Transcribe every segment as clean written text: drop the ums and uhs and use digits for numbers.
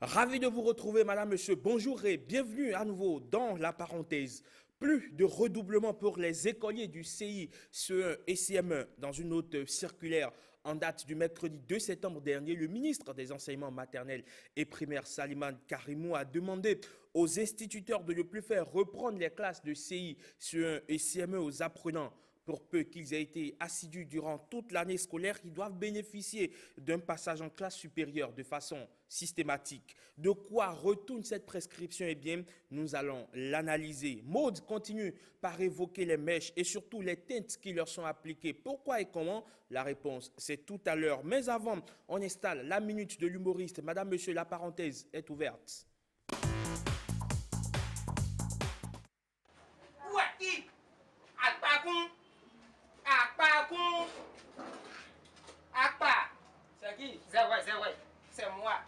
Ravi de vous retrouver, madame, monsieur. Bonjour et bienvenue à nouveau dans la parenthèse. Plus de redoublement pour les écoliers du CI, CE1 et CM1. Dans une note circulaire en date du mercredi 2 septembre dernier, le ministre des Enseignements maternels et primaires, Salimane Karimou, a demandé aux instituteurs de ne plus faire reprendre les classes de CI, CE1 et CM1 aux apprenants. Pour peu qu'ils aient été assidus durant toute l'année scolaire, ils doivent bénéficier d'un passage en classe supérieure de façon systématique. De quoi retourne cette prescription? Eh bien, nous allons l'analyser. Maud continue par évoquer les mèches et surtout les teintes qui leur sont appliquées. Pourquoi et comment? La réponse, c'est tout à l'heure. Mais avant, on installe la minute de l'humoriste. Madame, monsieur, la parenthèse est ouverte. Ouaki, Akpakun, Akpakun, Akpa. C'est qui? C'est vrai, c'est moi.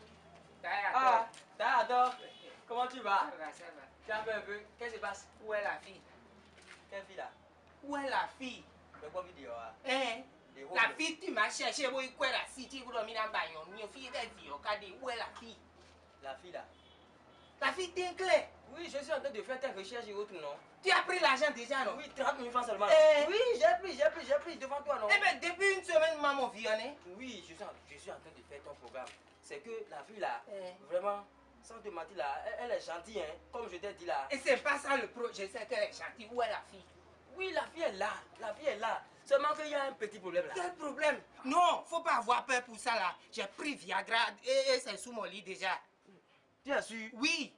Ah, t'adores. Comment tu vas? Ça va, ça va. Tu as fait un peu. Qu'est-ce qui se passe? Où est la fille? Quelle fille là? Où est la fille? Mais quoi vidéo là? Hein? Des La robes. fille, tu m'as cherché, où est la cité, où est la bagnole, où est la fille, où est la fille? La fille là? La fille t'éclaire. Oui, je suis en train de faire tes recherches et autres, non? Tu as pris l'argent déjà, non? Oui, 30 000 francs seulement. Eh. Oui, j'ai pris devant toi, non? Eh bien, depuis une semaine, maman violée. Oui, je suis en train de faire ton programme. C'est que la fille là, Eh. vraiment, sans te mentir là, elle est gentille, hein, comme je t'ai dit là. Et c'est pas ça le projet, je sais qu'elle est gentille. Où est la fille? Oui, la fille est là, la fille est là. Seulement qu'il y a un petit problème là. Quel problème? Non, faut pas avoir peur pour ça là. J'ai pris Viagra et c'est sous mon lit déjà. Tu as su? Oui.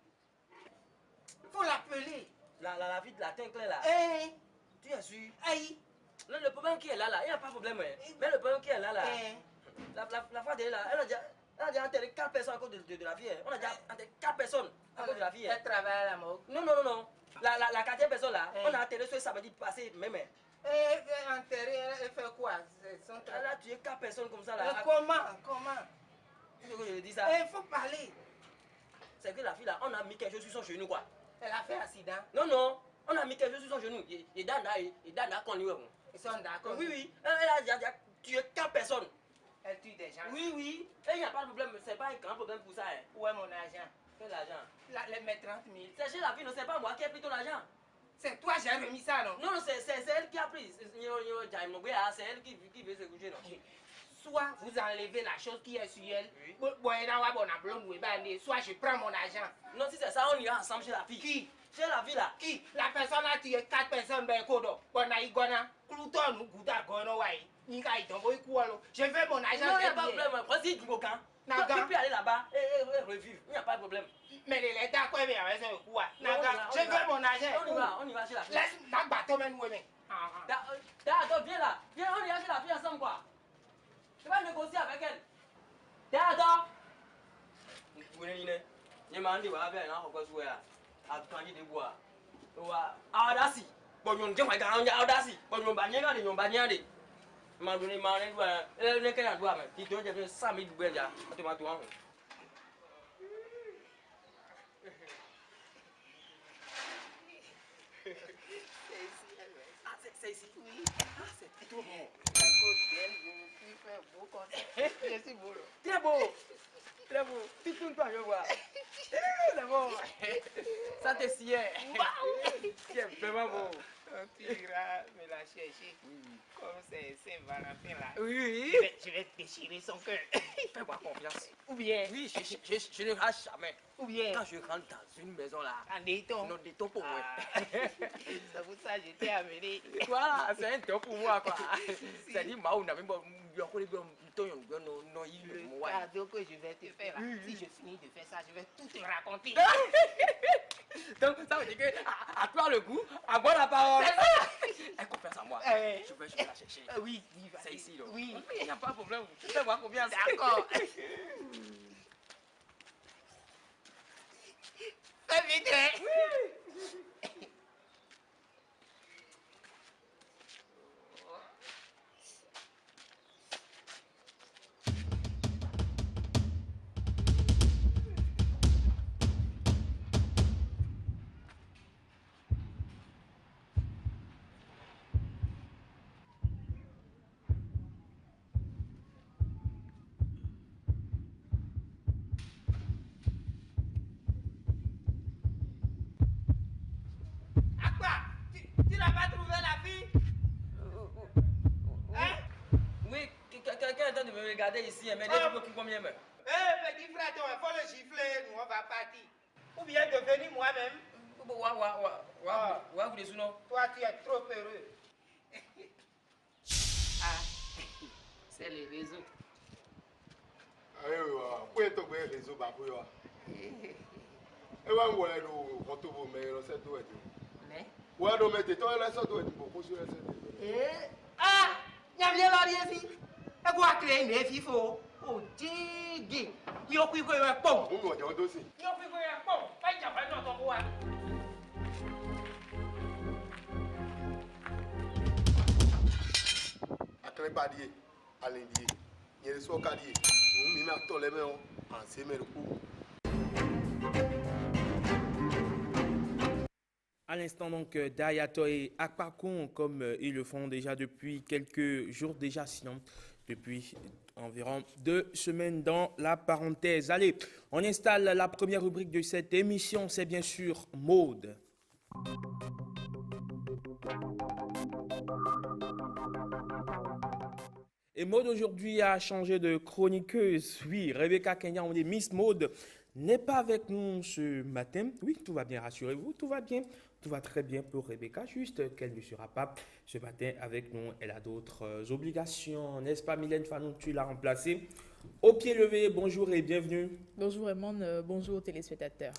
Faut l'appeler. La fille de la teinte claire là. Eh, Tu as su? aïe. Non, le problème qui est là, il n'y a pas de problème. Hein. Mais le problème qui est là, Eh, la fois dernière, là, elle a déjà enterré 4 personnes à cause de la vie. Hein. On a déjà enterré 4 personnes à cause de la vie. Hein. elle travaille à la morgue. Non. La 4e personne là, Eh. on a enterré ce samedi passé même. Hein. Elle fait enterrer, elle fait quoi? C'est son Elle travail. a tué 4 personnes comme ça Mais là. comment? Tu sais que je dis ça? Il faut parler. C'est que la fille là, on a mis quelque chose sur son genou quoi. Elle a fait accident. Non, on a mis quelque chose sur son genou. Il dana qu'on lui. Ils sont d'accord. Oui, elle a déjà tué 4 personnes. Elle tue des gens. Oui, et il n'y a pas de problème, c'est pas un grand problème pour ça. Hein. Où est mon argent? Quel argent? Les mes 30 000. C'est chez la fille, non, c'est pas moi qui ai pris ton argent. C'est toi, j'ai remis ça, non? Non, c'est elle qui a pris. C'est elle qui veut se coucher, non? Soit vous enlevez la chose qui est sur elle, Oui. soit je prends mon argent. Non, si c'est ça, on ira ensemble chez la fille. Qui? Chez la fille là. Qui? La personne a tué 4 personnes, ben kodo. Kluton ou Gouda gono wai. Je veux mon argent. Non, il n'y a j'ai pas de bien. problème. Vas-y, du Bocan. Naga. Tu peux aller là-bas et revivre. Il n'y a pas de problème. Mais les lettres, quoi, mais avec ça, quoi? Non, on y Naga, va, je veux mon argent. On y va chez la fille. Laisse ma bateau, men, oui, mais. D'accord, viens là. Viens, on ira chez la fille ensemble, quoi. Tu vas négocier avec elle. D'accord. Vous n'avez pas. Je m'en dis, voilà, bien, on va jouer à Tangi de bois. Audacity. Bon, on dit, on va Audacity. Bon, on va n'y aller, on va n'y aller. Je m'en donne, elle n'est doigt, mais tu dois dire 100 000 doubles, là. Tu m'as tout en haut. Ah, c'est ici? Oui. Ah, c'est trop bon. Je suis beau. Très beau. Très beau. Tu tournes pas, je vois. C'est bon. Ça te sied. C'est vraiment beau. Tu iras me la chercher. Comme c'est Saint-Valentin là. Oui. Je vais déchirer son cœur. Fais-moi confiance. Ou bien. Oui, je ne rate jamais. Ou bien. Quand je rentre dans une maison là, En déton. non, des taux pour moi. C'est pour ça que je t'ai amené. Voilà, c'est un taux pour moi, quoi. C'est-à-dire, moi, on avait bon, Le cadeau que je vais te faire là. Si je finis de faire ça, je vais tout te raconter. Donc, ça veut dire que à toi le goût, à moi la parole. C'est ça. Elle confiance en moi. Eh. Je vais la chercher. Oui, C'est ici, là. Oui. Il n'y a pas de problème. Fais-moi confiance. D'accord. Fais vite, hein. n'as pas trouvé la fille? Hein? Oui, quelqu'un est en train de me regarder ici, mais des people qui combien même. Petit frère, il faut le gifler, nous on va partir. Ou bien devenir moi-même. Ouais, vous les non? Toi, tu es trop heureux. Ah, c'est les réseaux. Ayiwa, kó ètò gbé réseau bá bóyá wa. Ẹ wá ń wọ ẹnu wọn tó bò mẹ́rin lọ́sẹ̀ tó ẹ̀ tó. Wọ́n á dọ̀ mẹ́tẹ̀ tó ẹ lọ́sẹ̀ tó ẹ̀ tó bò kó sí ẹsẹ̀ tó. Ah, nyàmìlẹ̀ lọ́rí ẹ̀ fi. Ẹ kó àkìlẹ̀ ìmẹ̀ fífò. Ó jíìgì. Ní ó kú ikú ìwẹ̀ pọ̀. Mo mọ̀ ọ̀jọ̀ tó sì. Ní ó kú ikú ìwẹ̀ pọ̀. Báyìí jàpá náà tọ́ fún wa. Akẹ́lẹ́gbàdìyẹ, alẹ́ndìyẹ, yẹrẹ sọ́kàdìyẹ, òun mi máa tọ̀ lẹ́mẹ̀ ọ́, à ń sé mẹ́rin kú. À l'instant, donc, Dayato et Akpakon, comme ils le font déjà depuis quelques jours déjà, sinon depuis environ 2 semaines dans la parenthèse. Allez, on installe la première rubrique de cette émission, c'est bien sûr Mode. Et Mode aujourd'hui a changé de chroniqueuse. Oui, Rebecca Kenya, on est Miss Mode, n'est pas avec nous ce matin. Oui, tout va bien, rassurez-vous, tout va bien. Tout va très bien pour Rebecca, juste qu'elle ne sera pas ce matin avec nous. Elle a d'autres obligations, n'est-ce pas Mylène Fanon, tu l'as remplacée. Au pied levé, bonjour et bienvenue. Bonjour Raymond, bonjour aux téléspectateurs.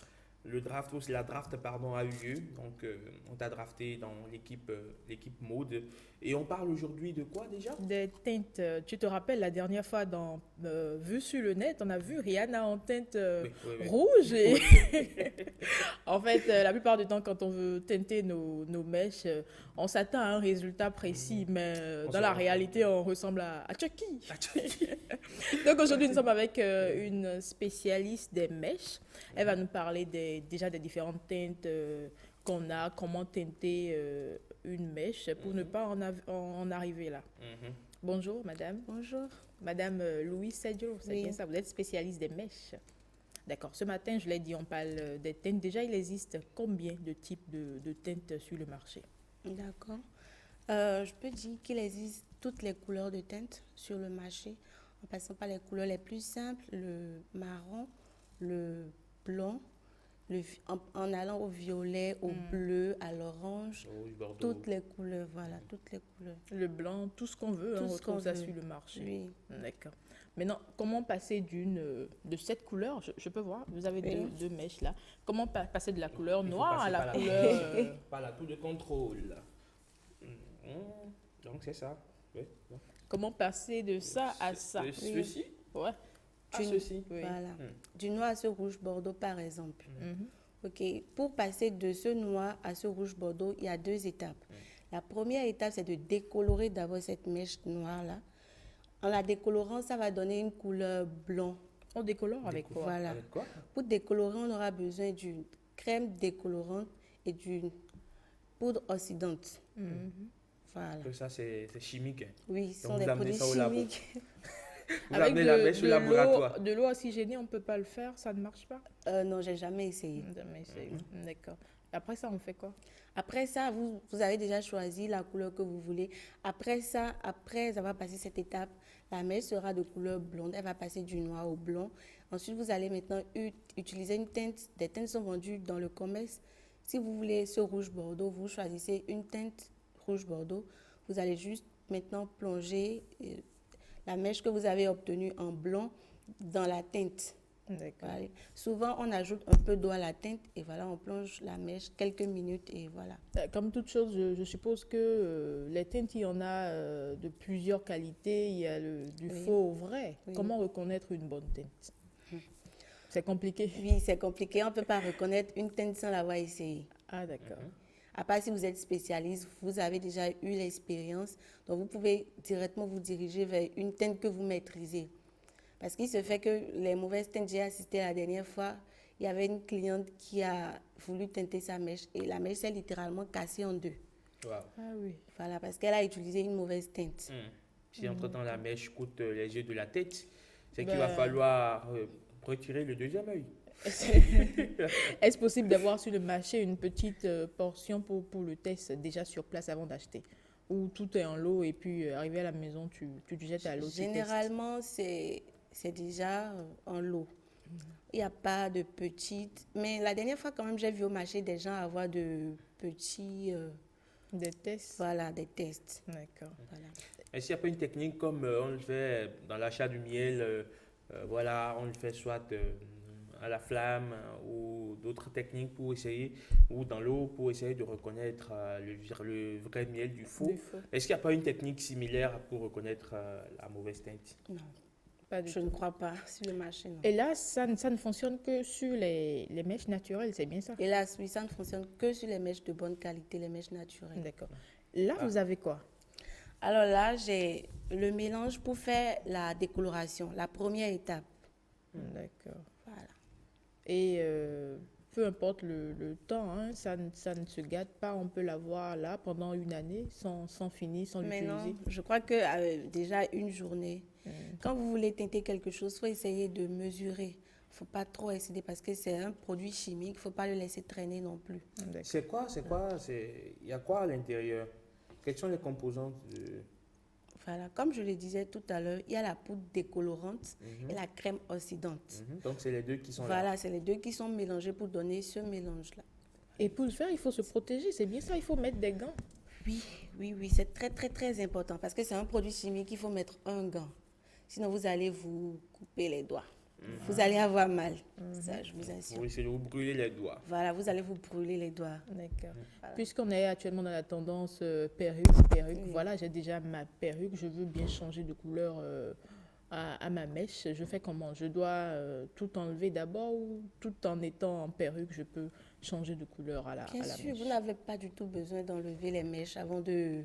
La draft, a eu lieu. Donc, on t'a drafté dans l'équipe Mode. Et on parle aujourd'hui de quoi déjà? Des teintes. Tu te rappelles la dernière fois dans Vue sur le net, on a vu Rihanna en teinte Oui. rouge. Et en fait, la plupart du temps, quand on veut teinter nos mèches, on s'attend à un résultat précis. Mais dans la réalité, on ressemble à Chucky. Donc aujourd'hui, nous sommes avec une spécialiste des mèches. Elle va nous parler déjà des différentes teintes qu'on a, comment teinter une mèche pour ne pas en arriver là. Bonjour madame. Bonjour. Madame Louise Sedjo, c'est Oui. bien ça, vous êtes spécialiste des mèches. D'accord, ce matin, je l'ai dit, on parle des teintes. Déjà, il existe combien de types de teintes sur le marché? D'accord. Je peux dire qu'il existe toutes les couleurs de teintes sur le marché, en passant par les couleurs les plus simples, le marron, le blanc, en allant au violet, au bleu, à l'orange, Rouge, Bordeaux. toutes les couleurs, voilà, toutes les couleurs. Le blanc, tout ce qu'on veut, Tout on ce retrouve qu'on ça veut. sur le marché. Oui. D'accord. Maintenant, comment passer de cette couleur, je peux voir, vous avez Oui. deux mèches là. Comment passer de la couleur Il faut noire à passer la par couleur... par la tour de contrôle. Donc, c'est ça. Oui. comment passer de ça à ça? Ceci Ouais. à ceci. Oui. Voilà. Du noir à ce rouge bordeaux, par exemple. Mhm. Ok, pour passer de ce noir à ce rouge bordeaux, il y a 2 étapes. La première étape, c'est de décolorer d'abord cette mèche noire-là. En la décolorant, ça va donner une couleur blanc. On décolore avec quoi? Voilà. Avec quoi? Pour décolorer, on aura besoin d'une crème décolorante et d'une poudre oxydante. Voilà. Que ça, c'est chimique. Hein. Oui, ce Donc, sont vous des amenez produits ça au labo. chimiques. Vous Avec amenez la mèche au laboratoire. de l'eau oxygénée, on ne peut pas le faire, ça ne marche pas? Non, j'ai jamais essayé. Jamais essayé. D'accord. Après ça, on fait quoi? Après ça, vous avez déjà choisi la couleur que vous voulez. Après ça, après avoir passé cette étape, la mèche sera de couleur blonde. Elle va passer du noir au blanc. Ensuite, vous allez maintenant utiliser une teinte. Des teintes sont vendues dans le commerce. Si vous voulez ce rouge bordeaux, vous choisissez une teinte rouge bordeaux. Vous allez juste maintenant plonger la mèche que vous avez obtenue en blanc dans la teinte. D'accord. Voilà. Souvent, on ajoute un peu d'eau à la teinte et voilà, on plonge la mèche quelques minutes et voilà. Comme toute chose, je suppose que les teintes, il y en a de plusieurs qualités. Il y a du Oui. faux au vrai. Oui. Comment reconnaître une bonne teinte? C'est compliqué. Oui, c'est compliqué. On ne peut pas reconnaître une teinte sans l'avoir essayé. Ah, d'accord. À part si vous êtes spécialiste, vous avez déjà eu l'expérience, donc vous pouvez directement vous diriger vers une teinte que vous maîtrisez. Parce qu'il se fait que les mauvaises teintes, j'ai assisté la dernière fois, il y avait une cliente qui a voulu teinter sa mèche et la mèche s'est littéralement cassée en 2. Wow. Ah oui. Voilà, parce qu'elle a utilisé une mauvaise teinte. Si entre-temps la mèche coûte les yeux de la tête, c'est qu'il Ben- va falloir Retirer le deuxième œil. Est-ce possible d'avoir sur le marché une petite portion pour le test déjà sur place avant d'acheter? Ou tout est en lot et puis arrivé à la maison, tu te jettes à l'eau, tu testes? Généralement, c'est déjà en lot. Il n'y a pas de petites. Mais la dernière fois, quand même, j'ai vu au marché des gens avoir de petits. Des tests? Voilà, des tests. D'accord. Voilà. Est-ce qu'il n'y a pas une technique comme on le fait dans l'achat du miel, voilà, on le fait soit à la flamme ou d'autres techniques pour essayer, ou dans l'eau pour essayer de reconnaître le vrai miel du faux? Du faux. Est-ce qu'il n'y a pas une technique similaire pour reconnaître la mauvaise teinte? Non, Pas du je tout. ne crois pas sur le marché. Non. Et là, ça ne fonctionne que sur les mèches naturelles, c'est bien ça? Hélas, oui, ça ne fonctionne que sur les mèches de bonne qualité, les mèches naturelles. D'accord. Là, vous avez quoi? Alors là, j'ai le mélange pour faire la décoloration, la première étape. D'accord. Voilà. Et peu importe le temps, hein, ça ne se gâte pas. On peut l'avoir là pendant une année sans finir, sans Mais non, l'utiliser. je crois que déjà une journée, quand vous voulez teinter quelque chose, il faut essayer de mesurer. Il ne faut pas trop excéder parce que c'est un produit chimique, il ne faut pas le laisser traîner non plus. D'accord. Il y a quoi à l'intérieur? Quelles sont les composantes Voilà, comme je le disais tout à l'heure, il y a la poudre décolorante et la crème oxydante. Donc, c'est les deux qui sont là. Voilà, c'est les deux qui sont mélangés pour donner ce mélange-là. Et pour le faire, il faut se protéger. C'est bien ça, il faut mettre des gants. Oui, c'est très, très, très important parce que c'est un produit chimique, il faut mettre un gant. Sinon, vous allez vous couper les doigts. Vous allez avoir mal. Ça, je vous assure. Oui, c'est de vous brûler les doigts. Voilà, vous allez vous brûler les doigts. D'accord. Puisqu'on est actuellement dans la tendance perruque, voilà, j'ai déjà ma perruque. Je veux bien changer de couleur à ma mèche. Je fais comment? Je dois tout enlever d'abord ou tout en étant en perruque, je peux changer de couleur à la Bien sûr, mèche? vous n'avez pas du tout besoin d'enlever les mèches avant de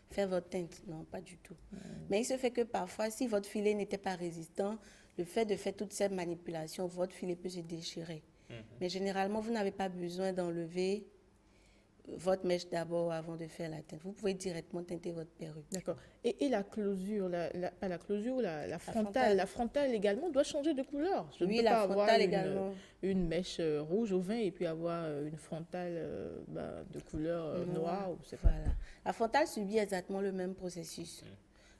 faire votre teinte. Non, pas du tout. Mais il se fait que parfois, si votre filet n'était pas résistant, le fait de faire toutes ces manipulations, votre filet peut se déchirer. Mais généralement, vous n'avez pas besoin d'enlever votre mèche d'abord avant de faire la teinte. Vous pouvez directement teinter votre perruque. D'accord. Et la closure, pas la closure, la frontale. frontale. La frontale également doit changer de couleur. Je ne Oui, peux la pas avoir frontale également. une mèche rouge au vin et puis avoir une frontale de couleur noire. Ou c'est pas. Voilà. La frontale subit exactement le même processus.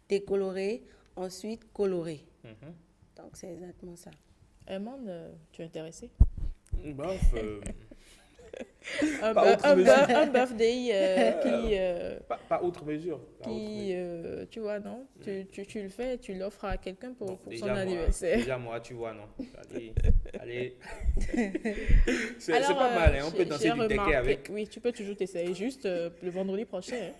Décolorer, ensuite colorer. Donc, c'est exactement ça. Herman, tu es intéressé? Bof, Un Pas autre mesure. birthday pas outre mesure. tu vois, non? Tu le fais, tu l'offres à quelqu'un pour son Déjà, anniversaire. Déjà, moi, tu vois, non. Allez. C'est Alors, pas mal, hein. On peut danser j'ai du taquet remarqué- avec. Oui, tu peux toujours t'essayer, juste le vendredi prochain. Hein.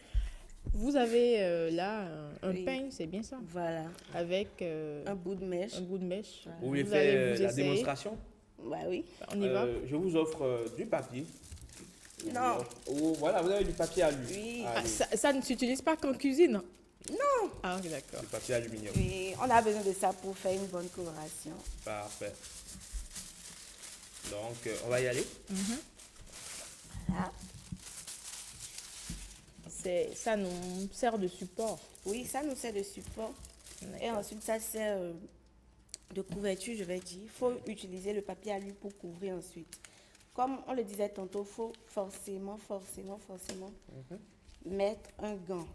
Vous avez là un Oui. peigne, c'est bien ça? Voilà. Avec Un bout de mèche. un bout de mèche. Vous voulez Vous allez faire vous la essayer. démonstration? Bah oui. On y va? Je vous offre du papier. Non. Voilà, vous avez du papier à lui. Oui. Ah, ça ne s'utilise pas qu'en cuisine? Non. Ah, ok, d'accord. Du papier aluminium. Oui, on a besoin de ça pour faire une bonne coloration. Parfait. Donc, on va y aller. Voilà. Ça nous sert de support. Oui, ça nous sert de support. Et ensuite, ça sert de couverture, je vais dire. Il faut utiliser le papier alu pour couvrir ensuite. Comme on le disait tantôt, il faut forcément mettre un gant.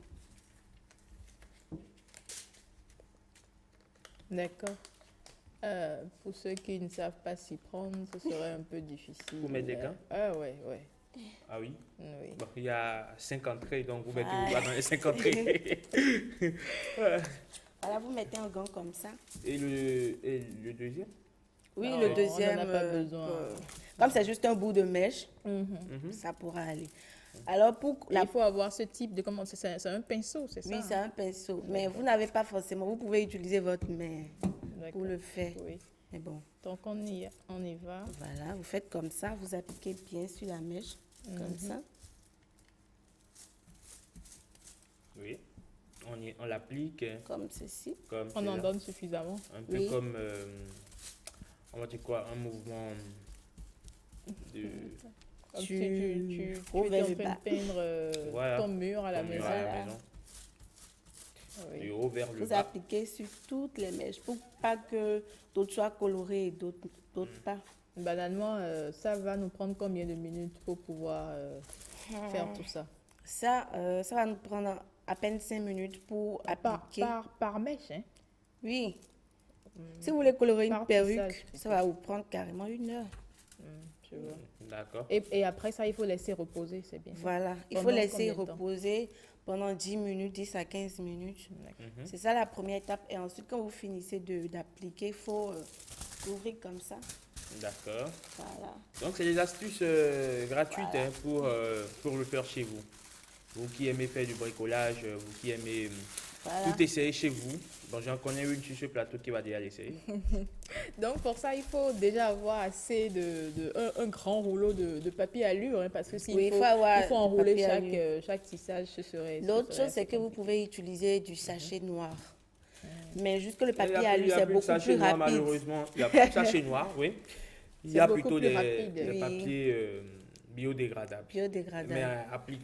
D'accord. Pour ceux qui ne savent pas s'y prendre, ce serait un peu difficile. Vous mettez des gants? Ah ouais. Ah oui. Oui. Bon, il y a 5 entrées, donc vous mettez vos doigts dans les 5 entrées. Voilà, vous mettez un gant comme ça. Et le deuxième? Oui, Non, le on deuxième. n'en a pas besoin. Comme c'est juste un bout de mèche, Mhm. ça pourra aller. Alors, pour la Il faut avoir ce type de... Comment c'est un pinceau, c'est ça? oui, c'est un pinceau. Mais vous n'avez pas forcément, vous pouvez utiliser votre main D'accord. pour le faire. Oui. Mais bon, Donc on y va. voilà, vous faites comme ça, vous appliquez bien sur la mèche, comme ça. Oui. On l'applique Comme ceci. comme On en cela. donne suffisamment. Un peu Oui. comme, on va dire quoi, un mouvement de... Comme Tu tu ouvres étais en le train bas. de peindre Voilà. ton mur à la Ton mur maison. à la maison. Oui. du haut vers le Vous bas. appliquez sur toutes les mèches pour pas que d'autres soient colorées et d'autres pas. Banalement, ça va nous prendre combien de minutes pour pouvoir faire tout ça? Ça va nous prendre à peine 5 minutes pour appliquer. Par mèche, hein? Oui. Si vous voulez colorer une Par perruque, tissage, ça va vous prendre carrément 1 heure. Je vois. D'accord. Et après ça, il faut laisser reposer, c'est bien. Voilà. Il faut Pendant laisser combien de temps? reposer pendant 10 minutes, 10 à 15 minutes. C'est ça la première étape. Et ensuite, quand vous finissez d'appliquer, il faut ouvrir comme ça. D'accord. Voilà. Donc, c'est des astuces gratuites hein, pour le faire chez vous. Vous qui aimez faire du bricolage, vous qui aimez Voilà. tout essayer chez vous. Bon, j'en connais une sur ce plateau qui va déjà l'essayer. Donc pour ça, il faut déjà avoir assez un grand rouleau de papier allure, hein, parce que s'il Oui, faut, il faut avoir il faut du enrouler papier allure. chaque tissage, ce serait... L'autre chose, c'est que vous pouvez utiliser du sachet noir. Mais juste que le papier à lui, c'est beaucoup sachet plus noir, rapide. malheureusement. Il n'y a plus de sachet noir, oui. Il y C'est a beaucoup plutôt plus des rapide. Oui. papiers biodégradables. Biodégradable. Mais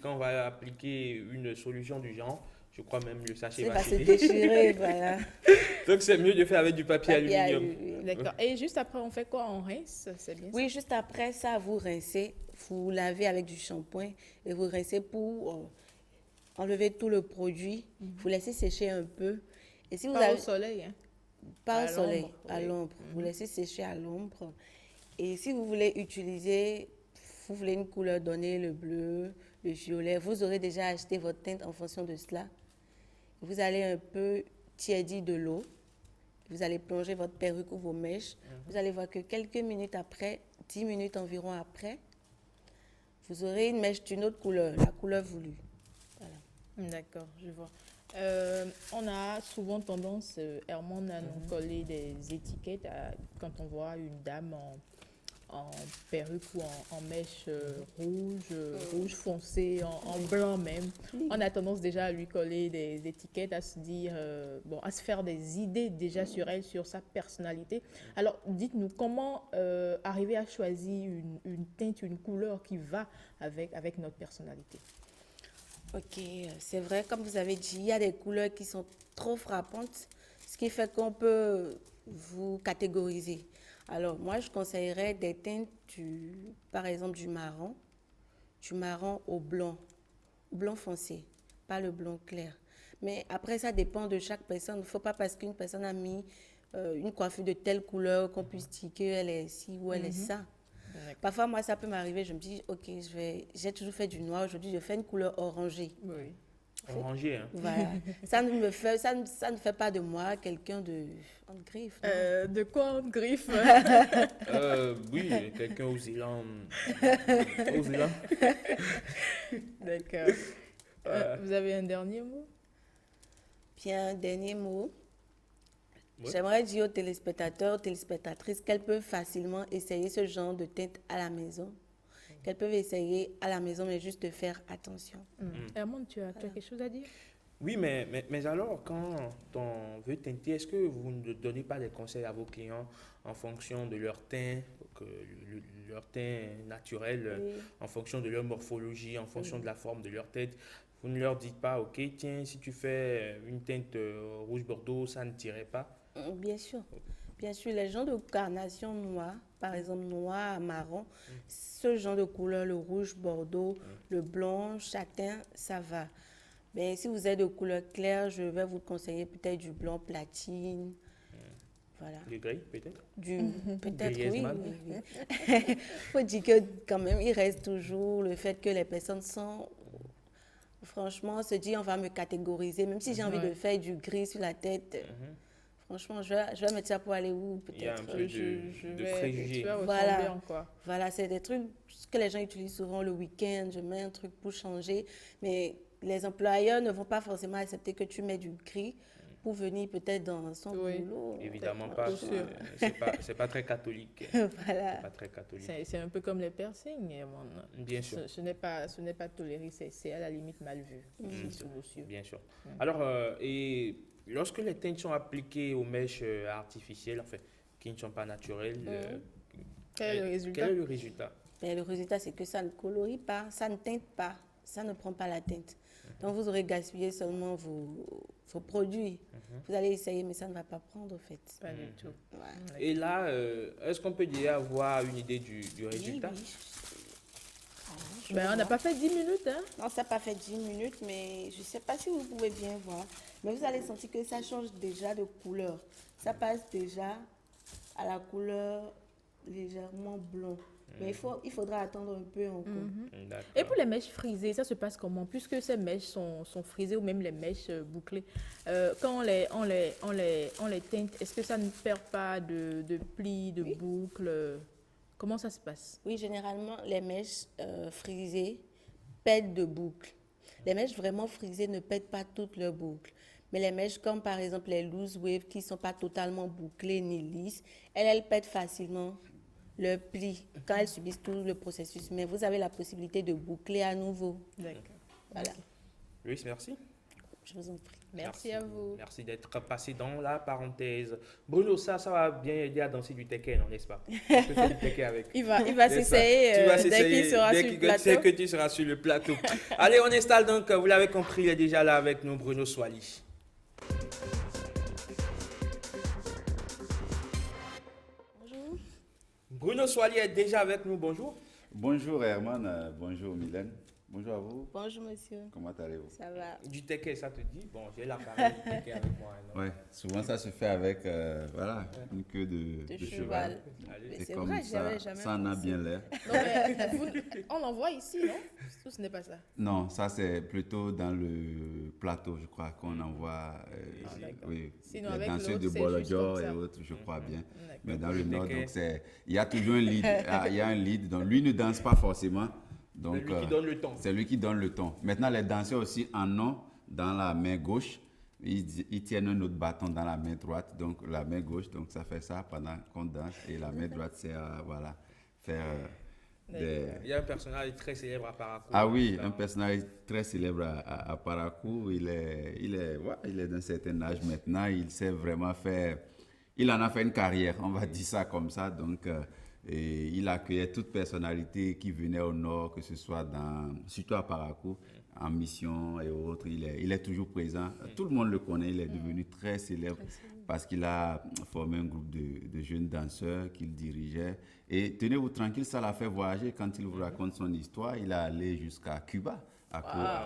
on va appliquer une solution du genre. Je crois même le sachet C'est va va se céder. déchirer, voilà. Donc c'est mieux de faire avec du papier Papier à aluminium. lui, oui. D'accord. Et juste après, on fait quoi? On rince, c'est bien Oui, juste après ça, vous rincez, vous lavez avec du shampoing et vous rincez pour enlever tout le produit. Vous laissez sécher un peu. Et si ça? vous Pas avez au soleil, hein? pas à au soleil, l'ombre, à oui. l'ombre, vous laissez sécher à l'ombre. Et si vous voulez utiliser, vous voulez une couleur donnée, le bleu, le violet, vous aurez déjà acheté votre teinte en fonction de cela. Vous allez un peu tiédir de l'eau. Vous allez plonger votre perruque ou vos mèches. Vous allez voir que quelques minutes après, 10 minutes environ après, vous aurez une mèche d'une autre couleur, la couleur voulue. D'accord, je vois. On a souvent tendance, Herman, à nous coller des étiquettes quand on voit une dame en perruque ou en mèche rouge foncé, en blanc même. On a tendance déjà à lui coller des étiquettes, à se dire, à se faire des idées déjà sur elle, sur sa personnalité. Alors, dites-nous, comment arriver à choisir une teinte, une couleur qui va avec notre personnalité? Ok, c'est vrai, comme vous avez dit, il y a des couleurs qui sont trop frappantes, ce qui fait qu'on peut vous catégoriser. Alors, moi, je conseillerais des teintes, par exemple, du marron au blanc foncé, pas le blanc clair. Mais après, ça dépend de chaque personne. Il ne faut pas parce qu'une personne a mis une coiffure de telle couleur qu'on puisse dire qu'elle est ci ou elle est ça. Parfois, moi, ça peut m'arriver, je me dis, ok, j'ai toujours fait du noir, aujourd'hui, je fais une couleur orangée. Oui. Orangé, hein. Voilà. ça ne fait pas de moi quelqu'un de en griffe. non. De quoi on griffe? Oui, quelqu'un aux élans. Aux élans. D'accord. Vous avez un dernier mot? Bien, dernier mot. Ouais. J'aimerais dire aux téléspectateurs, aux téléspectatrices qu'elles peuvent facilement essayer ce genre de teinte à la maison. Qu'elles peuvent essayer à la maison, mais juste de faire attention. Herman, tu as quelque chose à dire? Oui, mais alors, quand on veut teinter, est-ce que vous ne donnez pas des conseils à vos clients en fonction de leur teint, leur teint naturel, Oui. en fonction de leur morphologie, en fonction de la forme de leur tête? Vous ne leur dites pas, ok, tiens, si tu fais une teinte rouge bordeaux, ça ne tirait pas? Bien sûr. Bien sûr, les gens de carnation noire, par exemple noir, marron, ce genre de couleur, le rouge, bordeaux, le blanc, châtain, ça va. Mais si vous êtes de couleur claire, je vais vous conseiller peut-être du blanc platine. Voilà. Le gris, peut-être? Peut-être, oui. Griezmann. Il faut dire que quand même, il reste toujours le fait que les personnes sont... Franchement, se dit on va me catégoriser, même si j'ai envie de faire du gris sur la tête. Franchement, je vais mettre ça pour aller où peut-être. Il y a un peu de préjugés. Tu vas ressembler Voilà. en quoi? Voilà, c'est des trucs que les gens utilisent souvent le week-end. Je mets un truc pour changer. Mais les employeurs ne vont pas forcément accepter que tu mets du gris pour venir peut-être dans son Oui. boulot. Évidemment pas, sûr. c'est pas très catholique. Voilà. C'est pas très catholique. C'est un peu comme les piercings, Herman. Bien sûr. Ce n'est pas toléré, c'est à la limite mal vu ici sous vos yeux. Bien sûr. Alors, et lorsque les teintes sont appliquées aux mèches artificielles, enfin, qui ne sont pas naturelles, Quel est le résultat? quel est le résultat? Mais le résultat, c'est que ça ne colorie pas, ça ne teinte pas, ça ne prend pas la teinte. Donc, vous aurez gaspillé seulement vos produits. Vous allez essayer, mais ça ne va pas prendre, en fait. Pas du tout. Ouais. Et là, est-ce qu'on peut déjà avoir une idée du résultat? Oui, oui. Je Ben, on n'a vois. pas fait 10 minutes, hein? Non, ça n'a pas fait 10 minutes, mais je ne sais pas si vous pouvez bien voir. Mais vous allez sentir que ça change déjà de couleur. Ça passe déjà à la couleur légèrement blond. Mais il faudra attendre un peu encore. D'accord. Et pour les mèches frisées, ça se passe comment? Puisque ces mèches sont frisées ou même les mèches bouclées, quand on les teinte, est-ce que ça ne perd pas de plis, de boucles? Comment ça se passe? Oui, généralement, les mèches frisées pètent de boucles. Les mèches vraiment frisées ne pètent pas toutes leurs boucles. Mais les mèches comme par exemple les loose wave qui ne sont pas totalement bouclées ni lisses, elles pètent facilement leur pli quand elles subissent tout le processus. Mais vous avez la possibilité de boucler à nouveau. D'accord. Voilà, Louis, merci. je vous en prie. Merci à vous. Merci d'être passé dans la parenthèse. Bruno, ça va bien aider à danser du tekken, non, n'est-ce pas? On peut faire du tekken avec. Il va N'est-ce pas? s'essayer Tu vas dès s'essayer qu'il sera dès sur le que tu sais plateau. que tu seras sur le plateau. Allez, on installe donc, vous l'avez compris, il est déjà là avec nous, Bruno Soali. Bonjour. Bruno Soali est déjà avec nous, bonjour. Bonjour Herman, bonjour Mylène, bonjour à vous, Bonjour monsieur. comment allez-vous? Ça va? Du tekken, ça te dit? Bon, j'ai l'appareil du tekken avec moi. non? Ouais, souvent ça se fait avec voilà, une queue de De cheval. cheval. Allez. Mais C'est c'est comme vrai, ça, j'avais jamais ça en a pensé. bien l'air. Non, mais on en voit ici, non? Ou ce n'est pas ça? Non, ça c'est plutôt dans le plateau, je crois, qu'on envoie d'accord. oui, Sinon, les avec danseurs l'autre, de c'est Bolodjor juste et comme ça. autres, je crois bien. D'accord. Mais dans le Le nord, tekken. donc il y a toujours un lead, il y a un lead, donc lui ne danse pas forcément. Donc, C'est lui qui donne le ton. C'est lui qui donne le ton. Maintenant, les danseurs aussi en ont dans la main gauche. Ils tiennent un autre bâton dans la main droite, donc la main gauche, donc ça fait ça pendant qu'on danse. Et la main droite, c'est voilà, faire des... Il y a un personnage très célèbre à Parakou. Ah oui, un personnage très célèbre à Parakou. Il est d'un certain âge maintenant. Il sait vraiment faire... Il en a fait une carrière, on va dire ça comme ça. Donc, et il accueillait toute personnalité qui venait au nord, que ce soit surtout à Parakou, en mission et autres. Il est toujours présent. Tout le monde le connaît. Il est devenu très célèbre parce qu'il a formé un groupe de jeunes danseurs qu'il dirigeait. Et tenez-vous tranquille, ça l'a fait voyager. Quand il vous raconte son histoire, il est allé jusqu'à Cuba.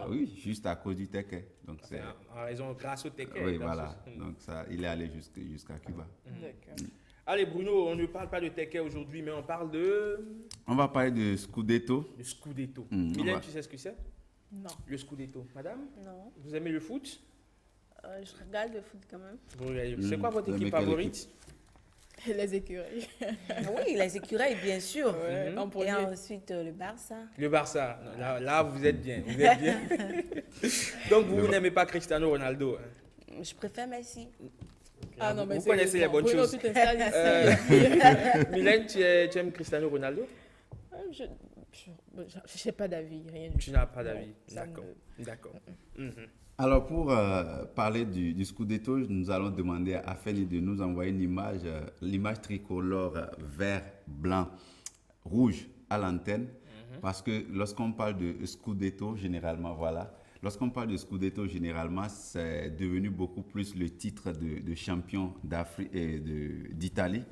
Oui, juste à cause du tekken. Donc c'est En raison, grâce au tekken. oui, dans voilà. ce- Donc ça, il est allé jusqu'à Cuba. D'accord. Allez, Bruno, on ne parle pas de tekken aujourd'hui, mais on parle de On va parler de Scudetto. Scudetto. on Mylène, va- tu sais ce que c'est? Non. Le Scudetto. Madame, Non, vous aimez le foot? je regarde le foot quand même. Vous regardez- C'est quoi votre Vous aimez équipe quelle favorite? Les écureuils. Oui, les écureuils, bien sûr. En Et premier. ensuite, le Barça. Le Barça. Non, là, vous êtes bien. Vous êtes bien. Donc, vous n'aimez pas Cristiano Ronaldo. Hein? Je préfère Messi. Ah non, mais Vous c'est connaissez les bon. bonnes Bruno, choses. tu t'installes ici. Mylène, tu aimes Cristiano Ronaldo? Je n'ai pas d'avis, rien du Tu tout. n'as pas d'avis. ça D'accord. D'accord. Alors, pour parler du Scudetto, nous allons demander à Fanny de nous envoyer une image, l'image tricolore vert, blanc, rouge à l'antenne. Parce que lorsqu'on parle de Scudetto, généralement, voilà. Lorsqu'on parle de Scudetto, généralement, c'est devenu beaucoup plus le titre de champion d'Afrique et d'Italie